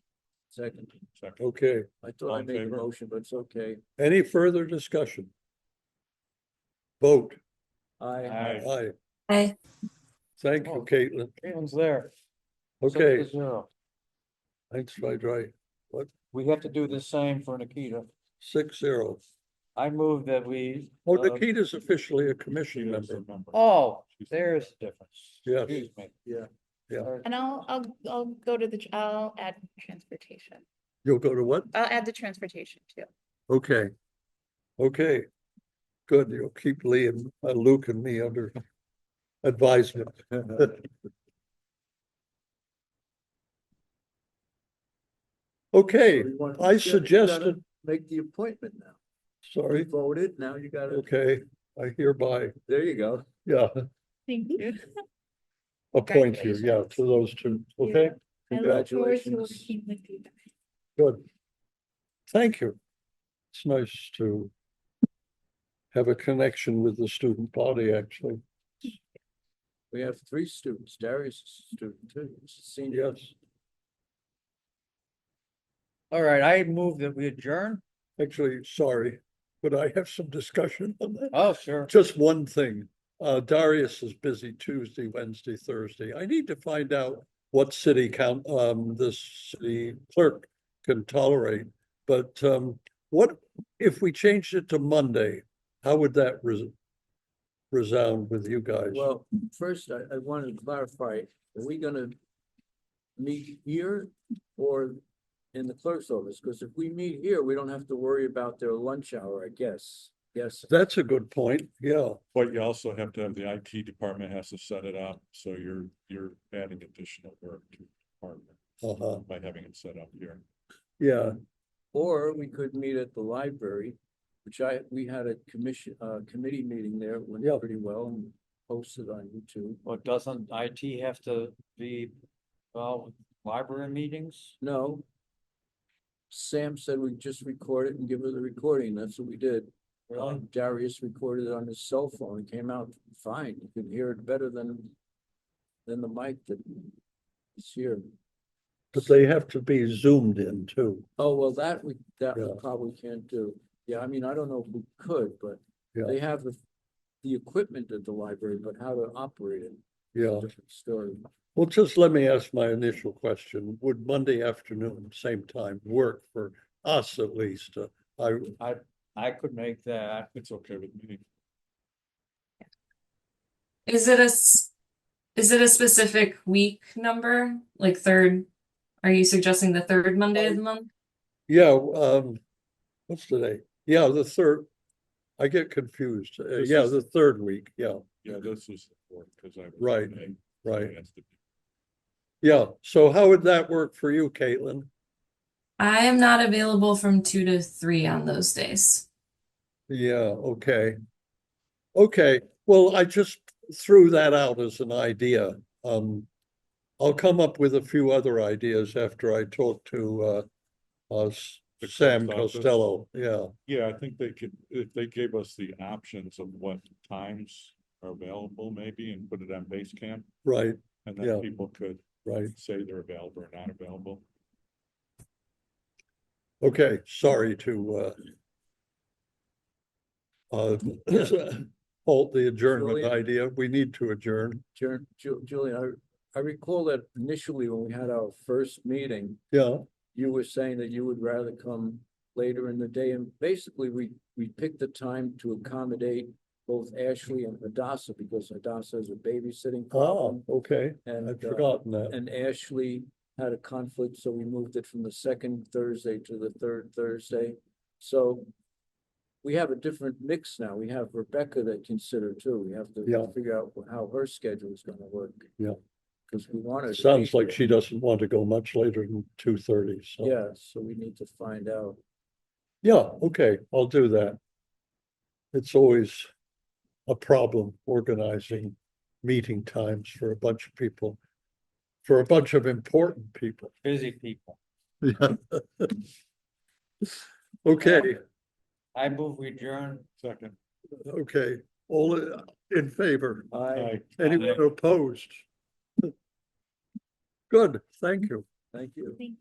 Second, Second. okay. I thought All I in made a favor? motion, but it's okay. Any further discussion? Vote. I, Aye. Hi. Thank you, Oh. Caitlin. Caitlin's there. 6 Okay, to 0. thanks, right. We have to do the same for Nikita. 6-0. I move that we. Oh, uh, Nikita's officially a commission She is a member. member. Oh, She's- there's the difference. Yes. Excuse me. yeah. Yeah. And I'll go to I'll add transportation. You'll go to what? I'll add the transportation too. Okay. Okay. Good, you'll keep Lee and Luke and me under advisement. Okay, You want- I you gotta suggested, Make the appointment now. You sorry, voted, now you gotta, okay, I hereby, there you go. yeah, Thank you. appoint you, yeah, to those two, okay? I look forward to Congratulations. working with you guys. Good. Thank you. It's nice to have a connection with the student body, actually. We have 3 students. Darius is a student too. He's a senior. Yes, All right, I move that we adjourn. actually, sorry, but I have some discussion on that. Oh, sure. Just one thing, Darius is busy Tuesday, Wednesday, Thursday. I need to find out what this city clerk can tolerate. But, what, if we changed it to Monday, how would that resound with you guys? Well, first, I wanted to clarify, are we gonna meet here or in the clerk's office? Because if we meet here, we don't have to worry about their lunch hour, I guess. Yes, That's a good point, yeah. But you also have to have the IT department has to set it up, so you're adding additional work to the department Uh-huh, by having it set up here. yeah, or we could meet at the library, which we had a committee meeting there, it went Yeah. pretty well and posted on YouTube. Well, doesn't IT have to be, well, with library meetings? No. Sam said we just record it and give her the recording, that's what we did. Really? Darius recorded it on his cell phone, it came out fine, you could hear it better than the mic that is here. but they have to be zoomed in too. Oh, well, that we Yeah. probably can't do. Yeah, I mean, I don't know if we could, but Yeah. they have the equipment at the library, but how to operate it. is a Yeah, Different story. well, just let me ask my initial question. Would Monday afternoon, same time, work for us at least? I could make that. It's okay with me. Is it is it a specific week number? Like third? Are you suggesting the third Monday of the month? Yeah, what's today? Yeah, the third. I get confused. This Yeah, is- the third week, yeah, Yeah, this is the fourth, because I was. Right, away. right. That's the- Yeah. So how would that work for you, Caitlin? I am not available from 2 to 3 on those days. Yeah, okay. Okay, well, I just threw that out as an idea. I'll come up with a few other ideas after I talk to The Sam clerk's office. Costello, yeah, Yeah, I think they could, if they gave us the options of what times are available maybe and put it on Basecamp. right, And Yeah. then people could right. say they're available or not available. Okay, sorry to halt the adjournment Julian? idea. We need to adjourn. Julian, I recall that initially when we had our first meeting, Yeah, you were saying that you would rather come later in the day, and basically we picked the time to accommodate both Ashley and Hadassah, because Hadassah has a babysitting problem. okay, And, I'd forgotten that. and Ashley had a conflict, so we moved it from the second Thursday to the third Thursday. So we have a different mix now. We have Rebecca that consider too. We have Yeah. to figure out how her schedule is gonna work. Yeah. Because we want her to be Sounds like here. she doesn't want to go much later than 2:30, so. Yeah, so we need to find out. Yeah, okay, I'll do that. It's always a problem organizing meeting times for a bunch of people, for a bunch of important people. Busy people. Yeah. Okay, I move we adjourn. Second. okay, all in favor? Aye, Anyone opposed? Good, thank you. thank you. Thank